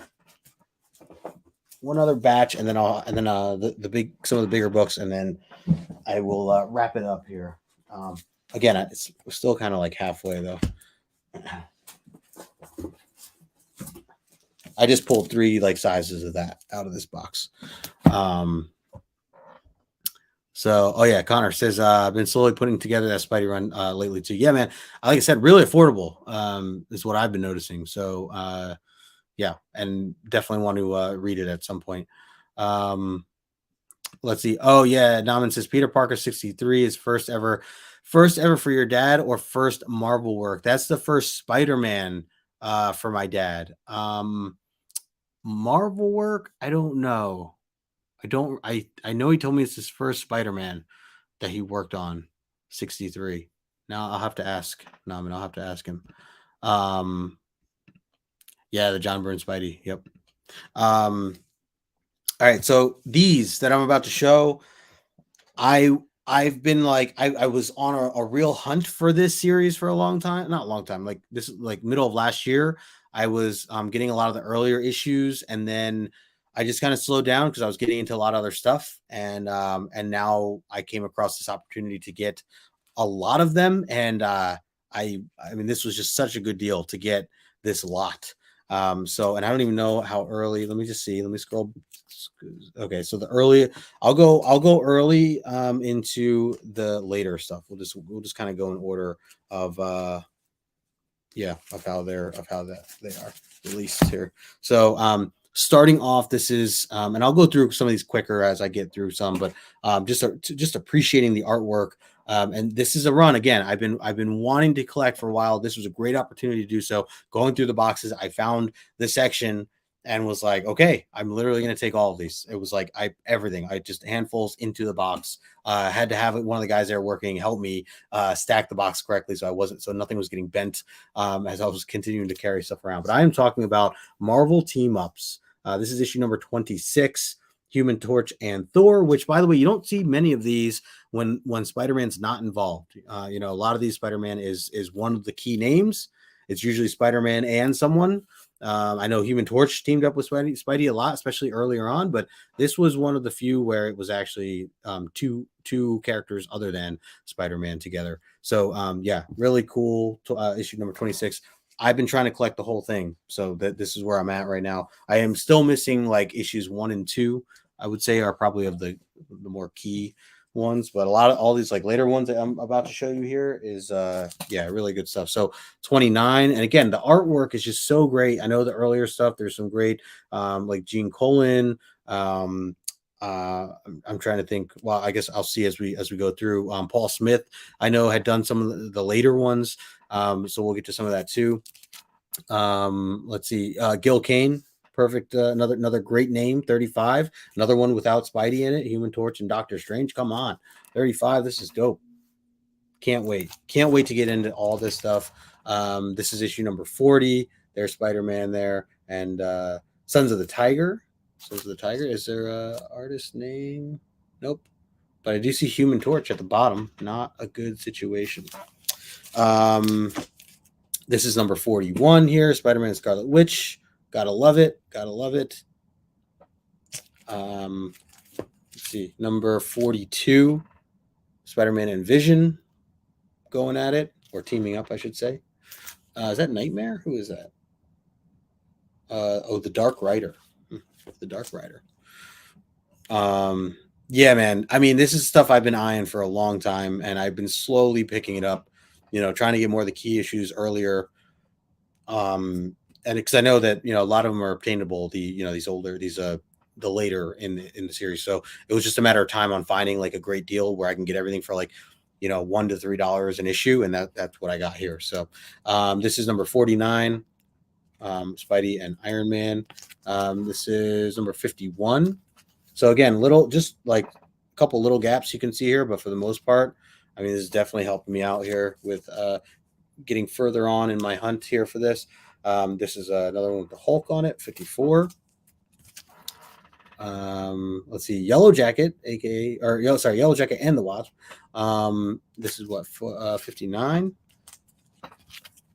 One other batch, and then some of the bigger books, and then I will wrap it up here. Again, it's still kind of like halfway though. I just pulled 3 like sizes of that out of this box. So, oh yeah, Connor says I've been slowly putting together that Spidey run lately too. Yeah, man. Like I said, really affordable is what I've been noticing. So, yeah, and definitely want to read it at some point. Let's see. Oh yeah, Naman says Peter Parker 63 is first ever for your dad or first Marvel work. That's the first Spider-Man for my dad. Marvel work, I don't know. I know he told me it's his first Spider-Man that he worked on, 63. Now I'll have to ask Naman. I'll have to ask him. Yeah, the John Byrne Spidey. Yep. All right, so these that I'm about to show, I've been like I was on a real hunt for this series for a long time. Not a long time, like this like middle of last year. I was getting a lot of the earlier issues, and then I just kind of slowed down because I was getting into a lot of other stuff, and now I came across this opportunity to get a lot of them, and I mean this was just such a good deal to get this lot. So, and I don't even know how early. Let me just see. Let me scroll. Okay, so the early, I'll go early into the later stuff. We'll just kind of go in order of how they are released here. So starting off, this is and I'll go through some of these quicker as I get through some, but just appreciating the artwork. And this is a run again. I've been wanting to collect for a while. This was a great opportunity to do so. Going through the boxes, I found this section, and was like, okay, I'm literally going to take all of these. It was like everything. I just handfuls into the box. Had to have one of the guys there working help me stack the box correctly, so nothing was getting bent as I was continuing to carry stuff around. But I am talking about Marvel team ups. This is issue number 26. Human Torch and Thor, which, by the way, you don't see many of these when Spider-Man's not involved. A lot of these Spider-Man is one of the key names. It's usually Spider-Man and someone. I know Human Torch teamed up with Spidey a lot, especially earlier on, but this was one of the few where it was actually two characters other than Spider-Man together. So yeah, really cool issue number 26. I've been trying to collect the whole thing, so this is where I'm at right now. I am still missing like issues 1 and 2. I would say are probably of the more key ones, but all these like later ones that I'm about to show you here is yeah, really good stuff. So 29, and again, the artwork is just so great. I know the earlier stuff, there's some great like Gene Colan. I'm trying to think. Well, I guess I'll see as we go through. Paul Smith, I know, had done some of the later ones, so we'll get to some of that too. Let's see, Gil Kane, perfect. Another great name, 35. Another one without Spidey in it, Human Torch and Doctor Strange. Come on, 35. This is dope. Can't wait to get into all this stuff. This is issue number 40. There's Spider-Man there, and Sons of the Tiger. Is there a artist name? Nope. But I do see Human Torch at the bottom. Not a good situation. This is number 41 here. Spider-Man and Scarlet Witch. Gotta love it. Let's see. Number 42. Spider-Man and Vision going at it, or teaming up, I should say. Is that Nightmare? Who is that? The Dark Rider. The Dark Rider. Yeah, man. I mean, this is stuff I've been eyeing for a long time, and I've been slowly picking it up, trying to get more of the key issues earlier. And because I know that, a lot of them are obtainable, the later in the series. So it was just a matter of time on finding like a great deal where I can get everything for like, $1 to $3 an issue. And that's what I got here. So this is number 49. Spidey and Iron Man. This is number 51. So again, just like a couple little gaps you can see here, but for the most part, I mean, this is definitely helping me out here with getting further on in my hunt here for this. This is another one with the Hulk on it, 54. Let's see, Yellow Jacket, Yellow Jacket and the Wasp. This is what 59.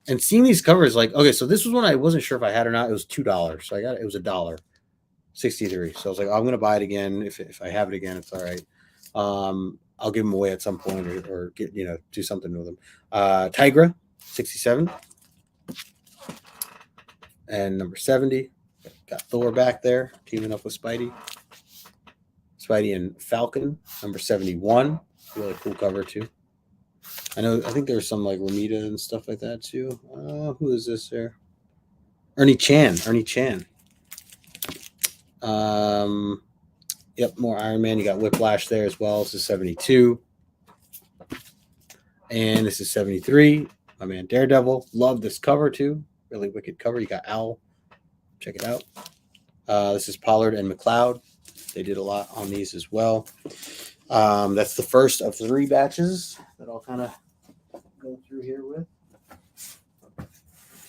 And seeing these covers, like, okay, so this was one I wasn't sure if I had or not. It was $2, so I got it. It was $1.63. So I was like, I'm gonna buy it again. If I have it again, it's all right. I'll give them away at some point, or get do something with them. Tigra, 67, and number 70. Got Thor back there teaming up with Spidey. Spidey and Falcon, number 71. Really cool cover too. I think there's some like Ramita and stuff like that too. Who is this there? Ernie Chan. Yep, more Iron Man. You got Whiplash there as well. This is 72. And this is 73. My man Daredevil. Love this cover too. Really wicked cover. You got Owl. Check it out. This is Pollard and McLeod. They did a lot on these as well. That's the first of 3 batches that I'll kind of go through here with. Let's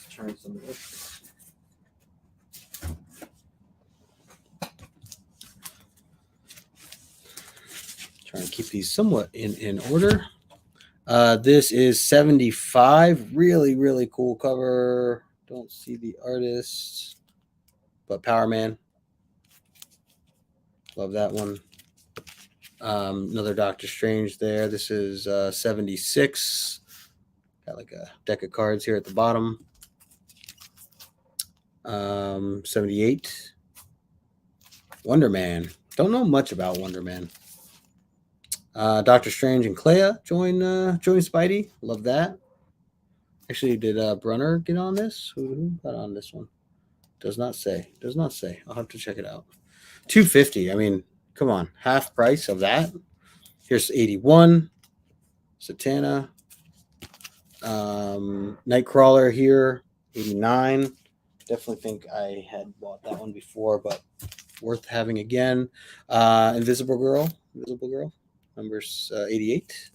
turn some of this. Trying to keep these somewhat in order. This is 75. Really, really cool cover. Don't see the artist, but Power Man. Love that one. Another Doctor Strange there. This is 76. Got like a deck of cards here at the bottom. 78. Wonder Man. Don't know much about Wonder Man. Doctor Strange and Clea join Spidey. Love that. Actually, did Brunner get on this? Who got on this one? Does not say. I'll have to check it out. $250. I mean, come on, half price of that. Here's 81. Satana. Nightcrawler here, 89. Definitely think I had bought that one before, but worth having again. Invisible Girl, number 88.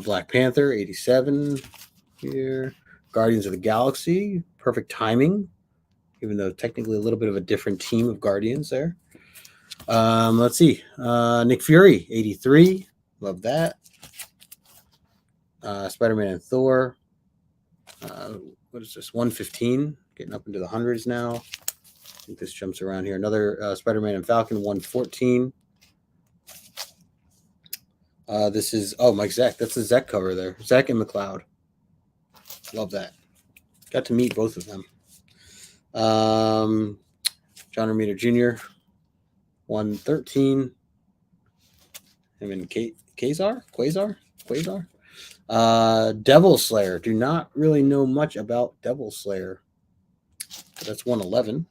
Black Panther, 87 here. Guardians of the Galaxy, perfect timing, even though technically a little bit of a different team of Guardians there. Let's see. Nick Fury, 83. Love that. Spider-Man and Thor. What is this? 115. Getting up into the hundreds now. I think this jumps around here. Another Spider-Man and Falcon, 114. This is Mike Zack. That's the Zack cover there. Zack and McCloud. Love that. Got to meet both of them. John Romita Jr. 113. Him and Quasar. Devil Slayer. Do not really know much about Devil Slayer. But that's 111.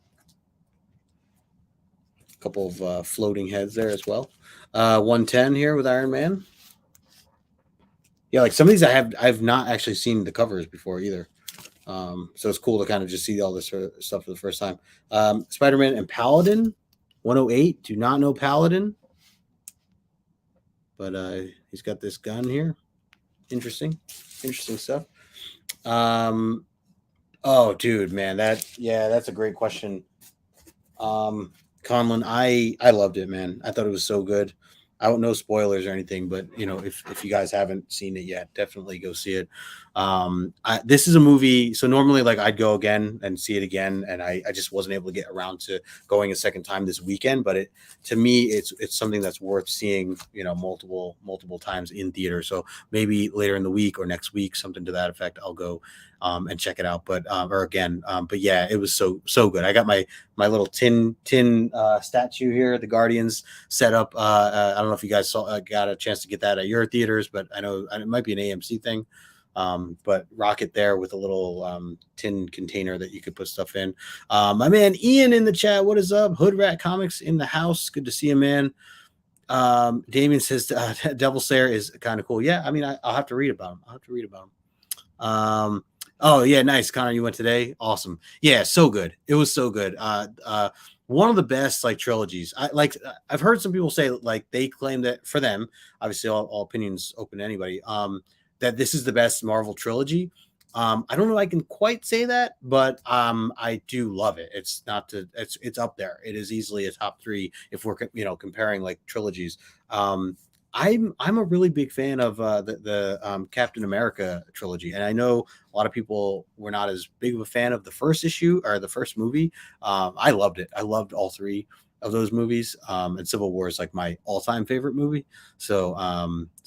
A couple of floating heads there as well. 110 here with Iron Man. Yeah, like some of these I've not actually seen the covers before either. So it's cool to kind of just see all this sort of stuff for the first time. Spider-Man and Paladin, 108. Do not know Paladin, but he's got this gun here. Interesting stuff. Oh, dude, man, that's a great question. Conlon, I loved it, man. I thought it was so good. I don't know spoilers or anything, but if you guys haven't seen it yet, definitely go see it. This is a movie. So normally, like, I'd go again and see it again, and I just wasn't able to get around to going a second time this weekend. But to me, it's something that's worth seeing, multiple times in theater. So maybe later in the week or next week, something to that effect, I'll go and check it out. But but yeah, it was so good. I got my little tin statue here, the Guardians set up. I don't know if you guys got a chance to get that at your theaters, but I know it might be an AMC thing. But rocket there with a little tin container that you could put stuff in. My man Ian in the chat, what is up? Hood Rat Comics in the house. Good to see you, man. Damien says Devil Slayer is kind of cool. Yeah, I mean, I'll have to read about him. Oh yeah, nice. Connor, you went today. Awesome. Yeah, so good. It was so good. One of the best like trilogies. I've heard some people say like they claim that for them, obviously all opinions open to anybody. That this is the best Marvel trilogy. I don't know if I can quite say that, but I do love it. It's up there. It is easily a top 3 if we're comparing like trilogies. I'm a really big fan of the Captain America trilogy, and I know a lot of people were not as big of a fan of the first issue or the first movie. I loved it. I loved all 3 of those movies, and Civil War is like my all-time favorite movie. So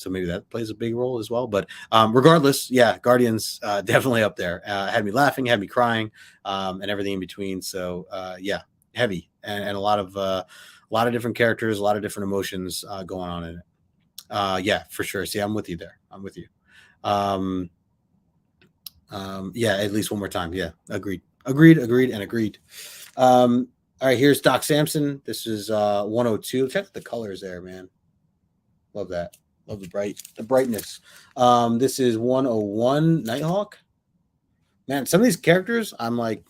maybe that plays a big role as well. But regardless, yeah, Guardians definitely up there. Had me laughing, had me crying, and everything in between. So yeah, heavy and a lot of different characters, a lot of different emotions going on in it. Yeah, for sure. See, I'm with you there. I'm with you. Yeah, at least one more time. Yeah, agreed. All right, here's Doc Samson. This is 102. Check the colors there, man. Love that. Love the brightness. This is 101 Nighthawk. Man, some of these characters I'm like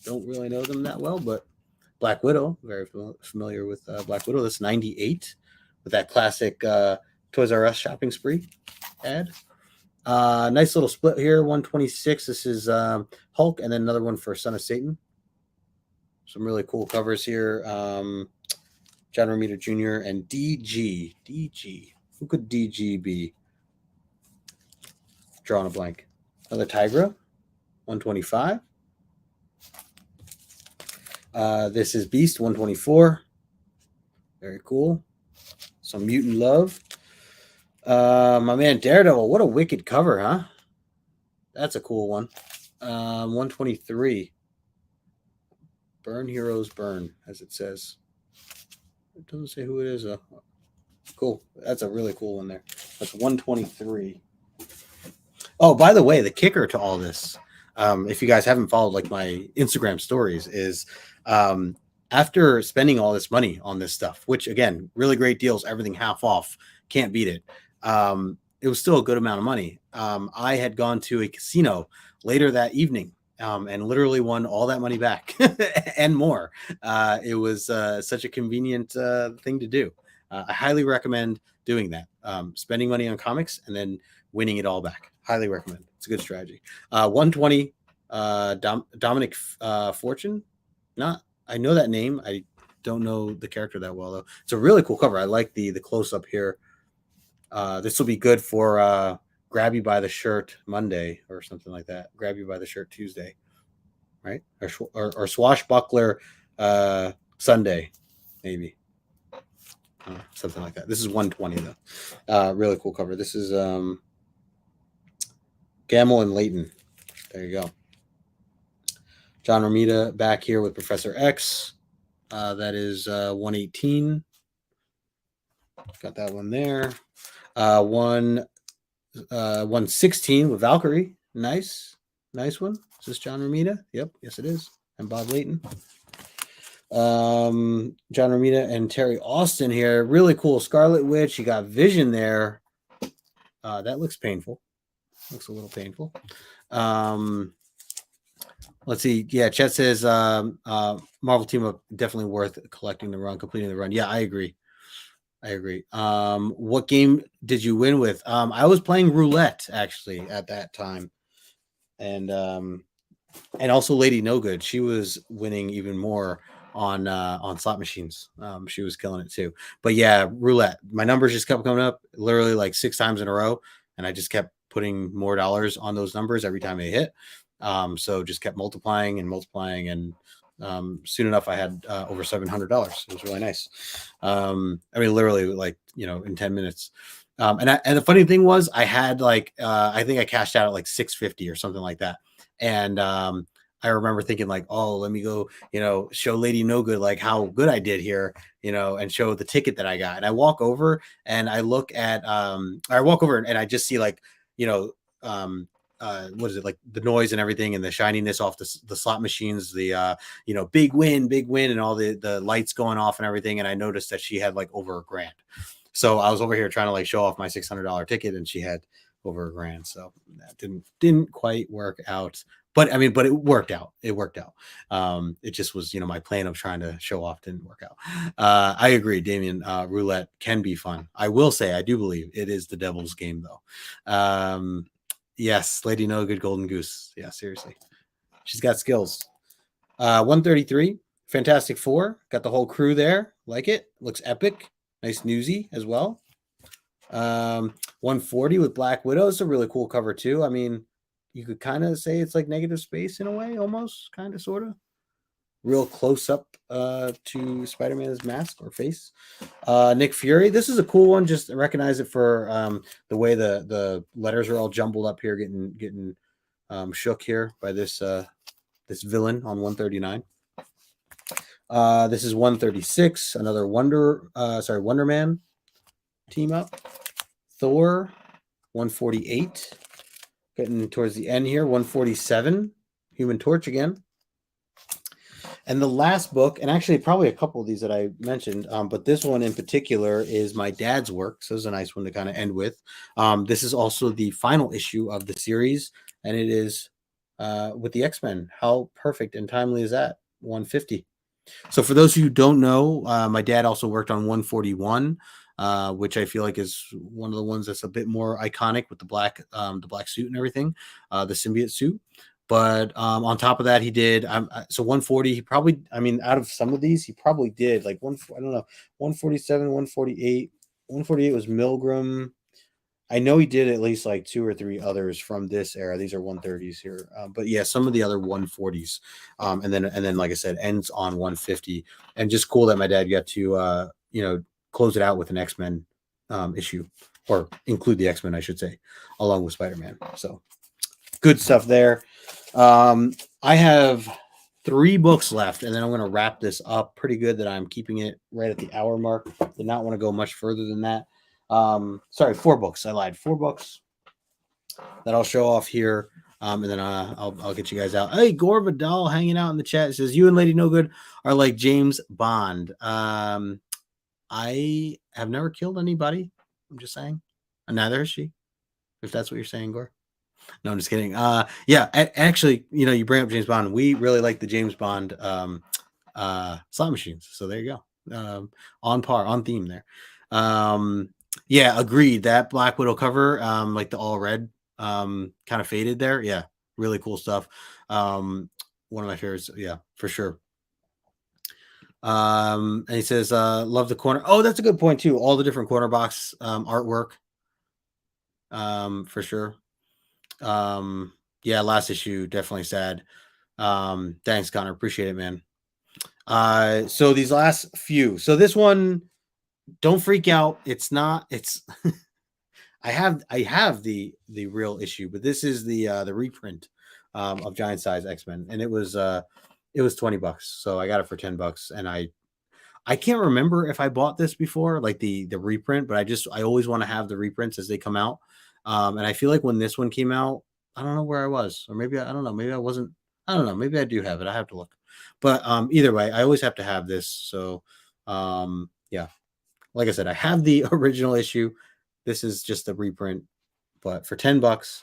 don't really know them that well, but Black Widow, very familiar with Black Widow. That's 98 with that classic Toys R Us shopping spree ad. Nice little split here. 126. This is Hulk, and then another one for Son of Satan. Some really cool covers here. John Romita Jr. and DG. Who could DG be? Drawing a blank. Another Tigra. 125. This is Beast. 124. Very cool. Some Mutant Love. My man Daredevil. What a wicked cover, huh? That's a cool one. 123. Burn Heroes Burn, as it says. It doesn't say who it is. Cool. That's a really cool one there. That's 123. Oh, by the way, the kicker to all this, if you guys haven't followed like my Instagram stories, is after spending all this money on this stuff, which again, really great deals, everything half off, can't beat it. It was still a good amount of money. I had gone to a casino later that evening. And literally won all that money back and more. It was such a convenient thing to do. I highly recommend doing that. Spending money on comics and then winning it all back. Highly recommend. It's a good strategy. 120, Dominic Fortune. I know that name. I don't know the character that well though. It's a really cool cover. I like the close up here. This will be good for grab you by the shirt Monday or something like that. Grab you by the shirt Tuesday, right? Or swashbuckler Sunday, maybe. Something like that. This is 120 though. Really cool cover. This is Gamble and Layton. There you go. John Romita back here with Professor X. That is 118. Got that one there. 116 with Valkyrie. Nice one. Is this John Romita? Yep, yes it is. And Bob Layton. John Romita and Terry Austin here. Really cool. Scarlet Witch. You got Vision there. That looks painful. Looks a little painful. Let's see. Yeah, Chet says Marvel Team Up definitely worth collecting the run, completing the run. Yeah, I agree. What game did you win with? I was playing roulette actually at that time, and also Lady No Good. She was winning even more on slot machines. She was killing it too. But yeah, roulette. My numbers just kept coming up, literally like 6 times in a row, and I just kept putting more dollars on those numbers every time they hit. So just kept multiplying, and soon enough I had over $700. It was really nice. I mean, literally like, in 10 minutes. And the funny thing was I had like, I think I cashed out at like 650 or something like that. And I remember thinking like, oh, let me go, show Lady No Good, like how good I did here, and show the ticket that I got. And I walk over and I look at, and I just see like, what is it, like the noise and everything and the shininess off the slot machines, the big win, and all the lights going off and everything. And I noticed that she had like over $1,000. So I was over here trying to like show off my $600 ticket, and she had over $1,000. So that didn't quite work out. But I mean, it worked out. It just was, my plan of trying to show off didn't work out. I agree, Damien. Roulette can be fun. I will say, I do believe it is the devil's game, though. Yes, Lady No Good, Golden Goose. Yeah, seriously, she's got skills. 133, Fantastic Four. Got the whole crew there. Like it. Looks epic. Nice newsy as well. 140 with Black Widow. It's a really cool cover too. I mean, you could kind of say it's like Negative Space in a way, almost, kind of, sort of. Real close up to Spider-Man's mask or face. Nick Fury. This is a cool one. Just recognize it for the way the letters are all jumbled up here, getting shook here by this this villain on 139. This is 136. Another Wonder Man team up. Thor 148. Getting towards the end here. 147. Human Torch again. And the last book, and actually probably a couple of these that I mentioned, but this one in particular is my dad's work. So it's a nice one to kind of end with. This is also the final issue of the series, and it is with the X-Men. How perfect and timely is that? 150. So for those of you who don't know, my dad also worked on 141, which I feel like is one of the ones that's a bit more iconic with the black suit and everything, the symbiote suit. But on top of that, he did so 140. He probably, I mean, out of some of these, he probably did like I don't know, 147, 148. 148 was Milgram. I know he did at least like 2 or 3 others from this era. These are 130s here, but yeah, some of the other 140s, and then like I said, ends on 150. And just cool that my dad got to close it out with an X-Men issue, or include the X-Men, I should say, along with Spider-Man. So good stuff there. I have 3 books left, and then I'm going to wrap this up. Pretty good that I'm keeping it right at the hour mark. Did not want to go much further than that. 4 books. I lied. 4 books that I'll show off here. And then I'll get you guys out. Hey, Gore Vidal hanging out in the chat. It says, you and Lady No Good are like James Bond. I have never killed anybody. I'm just saying. And neither has she, if that's what you're saying, Gore. No, I'm just kidding. Yeah, actually, you bring up James Bond. We really like the James Bond slot machines. So there you go. On par, on theme there. Yeah, agreed. That Black Widow cover, like the all red, kind of faded there. Yeah, really cool stuff. One of my favorites. Yeah, for sure. And he says, love the corner. Oh, that's a good point too. All the different corner box artwork, for sure. Yeah, last issue, definitely sad. Thanks, Connor. Appreciate it, man. So these last few. So this one, don't freak out. It's I have the real issue, but this is the reprint of Giant Size X-Men, and it was $20. So I got it for $10, and I can't remember if I bought this before, like the reprint, but I always want to have the reprints as they come out. And I feel like when this one came out, I don't know where I was, or maybe I don't know, maybe I wasn't. I don't know, maybe I do have it. I have to look. But either way, I always have to have this. So yeah, like I said, I have the original issue. This is just a reprint, but for $10,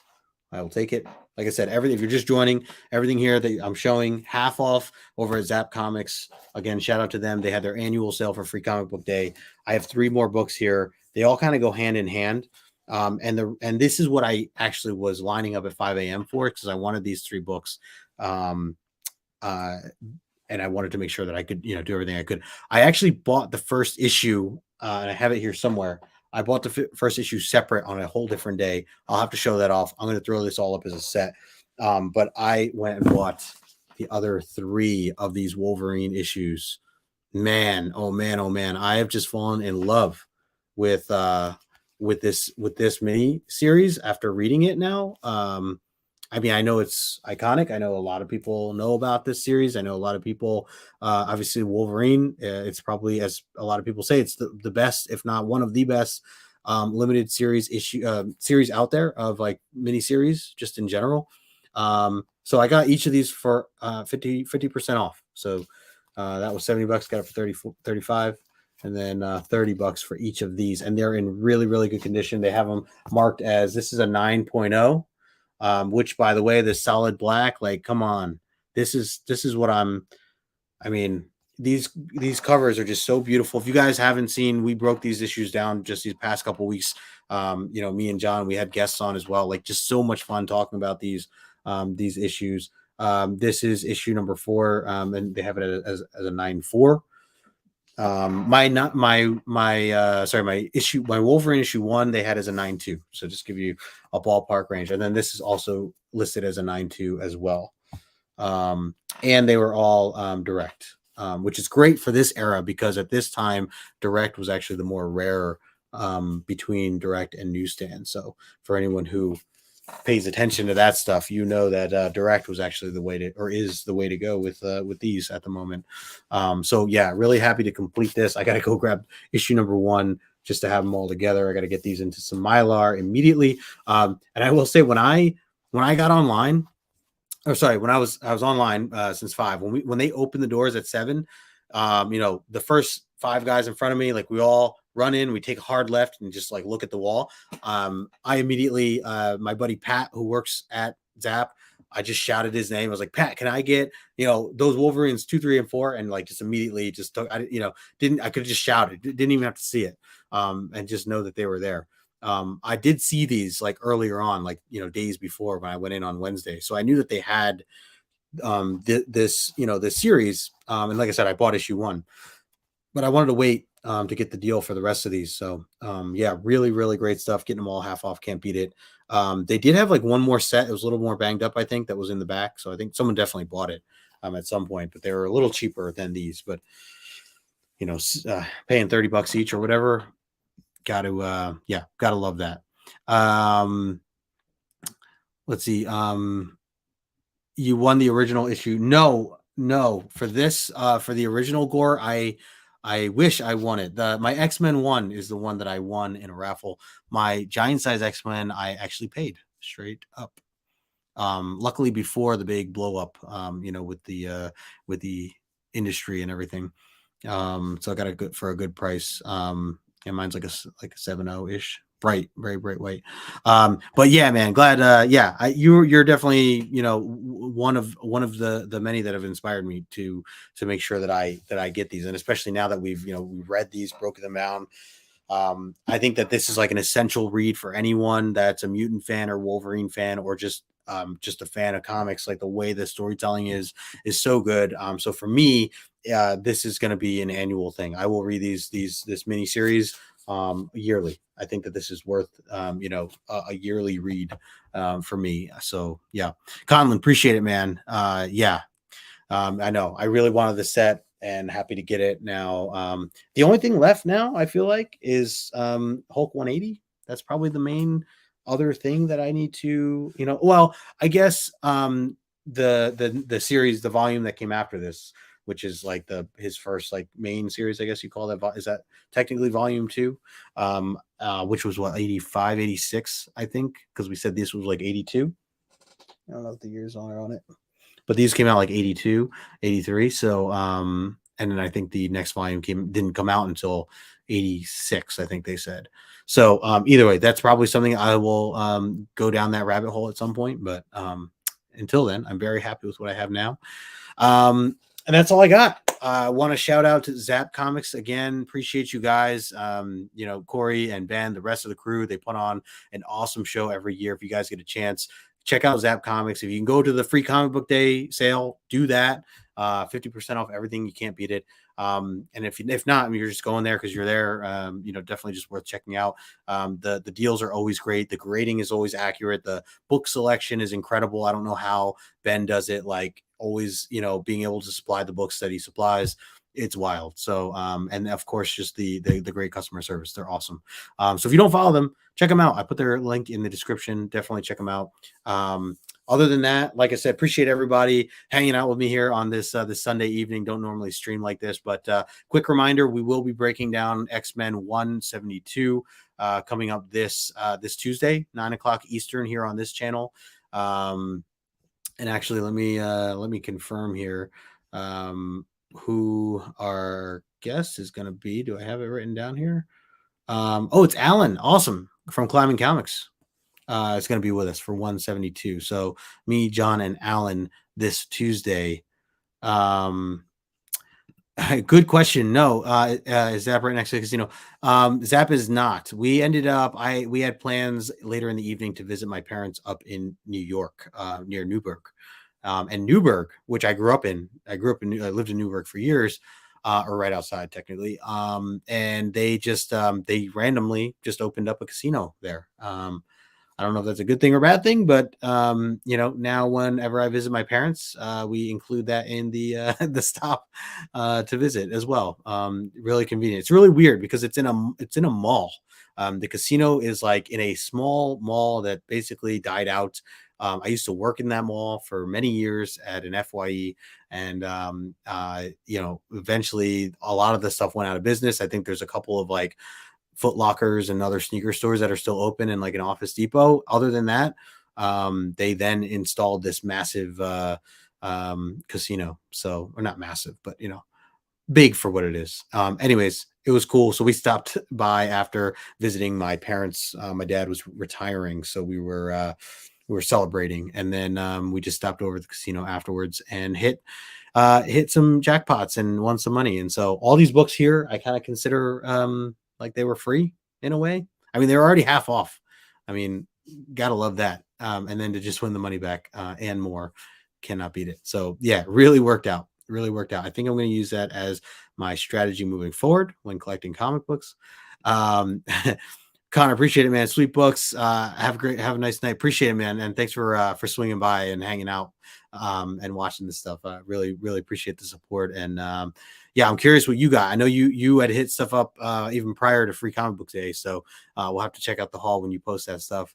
I will take it. Like I said, everything, if you're just joining, everything here that I'm showing half off over at Zapp Comics. Again, shout out to them. They had their annual sale for Free Comic Book Day. I have 3 more books here. They all kind of go hand in hand. And this is what I actually was lining up at 5 a.m. for, because I wanted these 3 books. Um, and I wanted to make sure that I could, do everything I could. I actually bought the first issue, and I have it here somewhere. I bought the first issue separate on a whole different day. I'll have to show that off. I'm going to throw this all up as a set. But I went and bought the other 3 of these Wolverine issues. Man, oh man, oh man. I have just fallen in love with this mini series after reading it now. I mean, I know it's iconic. I know a lot of people know about this series. I know a lot of people, obviously, Wolverine. It's probably, as a lot of people say, it's the best, if not one of the best, limited series out there of like miniseries, just in general. So I got each of these for 50% off. So that was $70. Got it for 35, and then $30 for each of these. And they're in really, really good condition. They have them marked as, this is a 9.0. Which, by the way, the solid black, like, come on, this is what I mean, these covers are just so beautiful. If you guys haven't seen, we broke these issues down just these past couple weeks. Me and John, we had guests on as well. Like, just so much fun talking about these issues. This is issue number 4, and they have it as a 9.4. My Wolverine issue 1 they had as a 9.2. So just give you a ballpark range. And then this is also listed as a 9.2 as well. And they were all direct, which is great for this era, because at this time direct was actually the more rare between direct and newsstand. So for anyone who pays attention to that stuff, that direct was actually is the way to go with these at the moment. So yeah, really happy to complete this. I got to go grab issue number 1 just to have them all together. I got to get these into some Mylar immediately. And I will say, when I got online, when I was online since 5, when they opened the doors at 7, the first 5 guys in front of me, like, we all run in, we take a hard left and just like look at the wall. I immediately, my buddy Pat, who works at Zapp, I just shouted his name. I was like, Pat, can I get, those Wolverines 2, 3, and 4? And like, just immediately just took, I could have just shouted, didn't even have to see it. And just know that they were there. I did see these like earlier on, like, days before, when I went in on Wednesday. So I knew that they had this series. And like I said, I bought issue 1, but I wanted to wait to get the deal for the rest of these. So yeah, really, really great stuff. Getting them all half off, can't beat it. They did have like one more set. It was a little more banged up, I think, that was in the back. So I think someone definitely bought it at some point, but they were a little cheaper than these. But paying $30 each or whatever, gotta love that. Let's see. You won the original issue. No, for this, for the original Gore, I wish I won it. My X-Men 1 is the one that I won in a raffle. My Giant Size X-Men, I actually paid straight up. Luckily before the big blow up, with the industry and everything. So I got it for a good price. And mine's like a 7.0 ish, bright, very bright white. But yeah, man, glad. Yeah, you're definitely, one of the many that have inspired me to make sure that I get these, and especially now that we've read these, broken them down. I think that this is like an essential read for anyone that's a mutant fan or Wolverine fan, or just a fan of comics. Like, the way the storytelling is so good. So for me, this is going to be an annual thing. I will read this mini series yearly. I think that this is worth a yearly read for me. So yeah, Conlon, appreciate it, man. Yeah, I know I really wanted the set and happy to get it now. The only thing left now, I feel like, is Hulk 180. That's probably the main other thing that I need to, well, I guess the series, the volume that came after this, which is like his first like main series, I guess you call that. Is that technically volume two? Which was what, 85, 86, I think, because we said this was like 82. I don't know if the years are on it, but these came out like 82, 83. So and then I think the next volume didn't come out until 86, I think they said. So either way, that's probably something I will go down that rabbit hole at some point, but until then, I'm very happy with what I have now. And that's all I got. I want to shout out to Zapp Comics again. Appreciate you guys. Corey and Ben, the rest of the crew, they put on an awesome show every year. If you guys get a chance, check out Zapp Comics. If you can go to the free comic book day sale, do that. 50% off everything. You can't beat it. And if not, I mean, you're just going there because you're there. Definitely just worth checking out. The deals are always great. The grading is always accurate. The book selection is incredible. I don't know how Ben does it. Like, always, being able to supply the books that he supplies. It's wild. So, and of course, just the great customer service. They're awesome. So if you don't follow them, check them out. I put their link in the description. Definitely check them out. Other than that, like I said, appreciate everybody hanging out with me here on this Sunday evening. Don't normally stream like this, but quick reminder: we will be breaking down X-Men 172 coming up this Tuesday, 9 o'clock Eastern, here on this channel. And actually, let me confirm here who our guest is going to be. Do I have it written down here? It's Alan. Awesome, from Climbing Comics. It's going to be with us for 172. So me, John, and Alan this Tuesday. Good question. No, is Zapp right next to the casino? Zapp is not. We ended up, we had plans later in the evening to visit my parents up in New York, near Newburgh. And Newburgh, which I grew up in. I lived in Newburgh for years, or right outside technically. And they randomly just opened up a casino there. I don't know if that's a good thing or bad thing, but now whenever I visit my parents, we include that in the the stop to visit as well. Really convenient. It's really weird because it's in a mall. The casino is like in a small mall that basically died out. I used to work in that mall for many years at an FYE, and eventually a lot of the stuff went out of business. I think there's a couple of like Foot Lockers and other sneaker stores that are still open, and like an Office Depot. Other than that, they then installed this massive casino. So, or not massive, but big for what it is. Anyways, it was cool. So we stopped by after visiting my parents. My dad was retiring, so we were celebrating, and then we just stopped over at the casino afterwards and hit some jackpots and won some money. And so all these books here, I kind of consider like they were free in a way. I mean, they were already half off. I mean, gotta love that. And then to just win the money back and more, cannot beat it. So yeah, really worked out. Really worked out. I think I'm going to use that as my strategy moving forward when collecting comic books. Connor, appreciate it, man. Sweet books. Have a nice night. Appreciate it, man. And thanks for swinging by and hanging out and watching this stuff. Really, really appreciate the support. And yeah, I'm curious what you got. I know you had hit stuff up even prior to Free Comic Book Day, so we'll have to check out the haul when you post that stuff.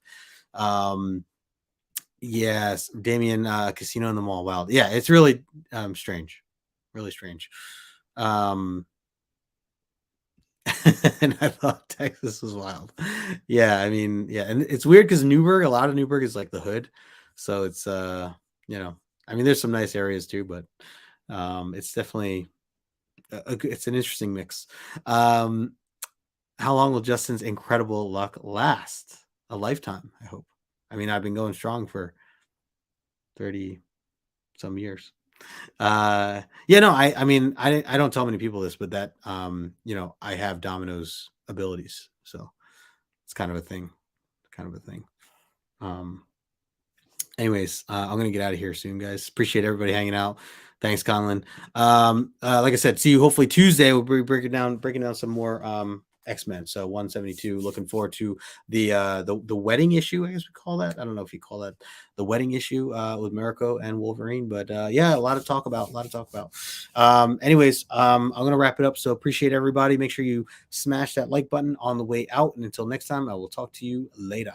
Yes, Damien, Casino in the Mall. Wow, yeah, it's really strange, really strange. And I thought Texas was wild. Yeah, I mean, yeah, and it's weird because Newburgh, a lot of Newburgh is like the hood, so it's I mean, there's some nice areas too, but it's definitely it's an interesting mix. How long will Justin's incredible luck last? A lifetime, I hope. I mean, I've been going strong for 30 some years. Yeah, no, I mean, I don't tell many people this, but that, I have Domino's abilities. So it's kind of a thing, kind of a thing. Anyways, I'm gonna get out of here soon, guys. Appreciate everybody hanging out. Thanks, Conlon. Like I said, see you hopefully Tuesday. We'll be breaking down some more X-Men. So 172. Looking forward to the wedding issue, I guess we call that. I don't know if you call that the wedding issue with Mirko and Wolverine, but yeah, a lot to talk about. Anyways, I'm gonna wrap it up. So appreciate everybody. Make sure you smash that like button on the way out. And until next time, I will talk to you later.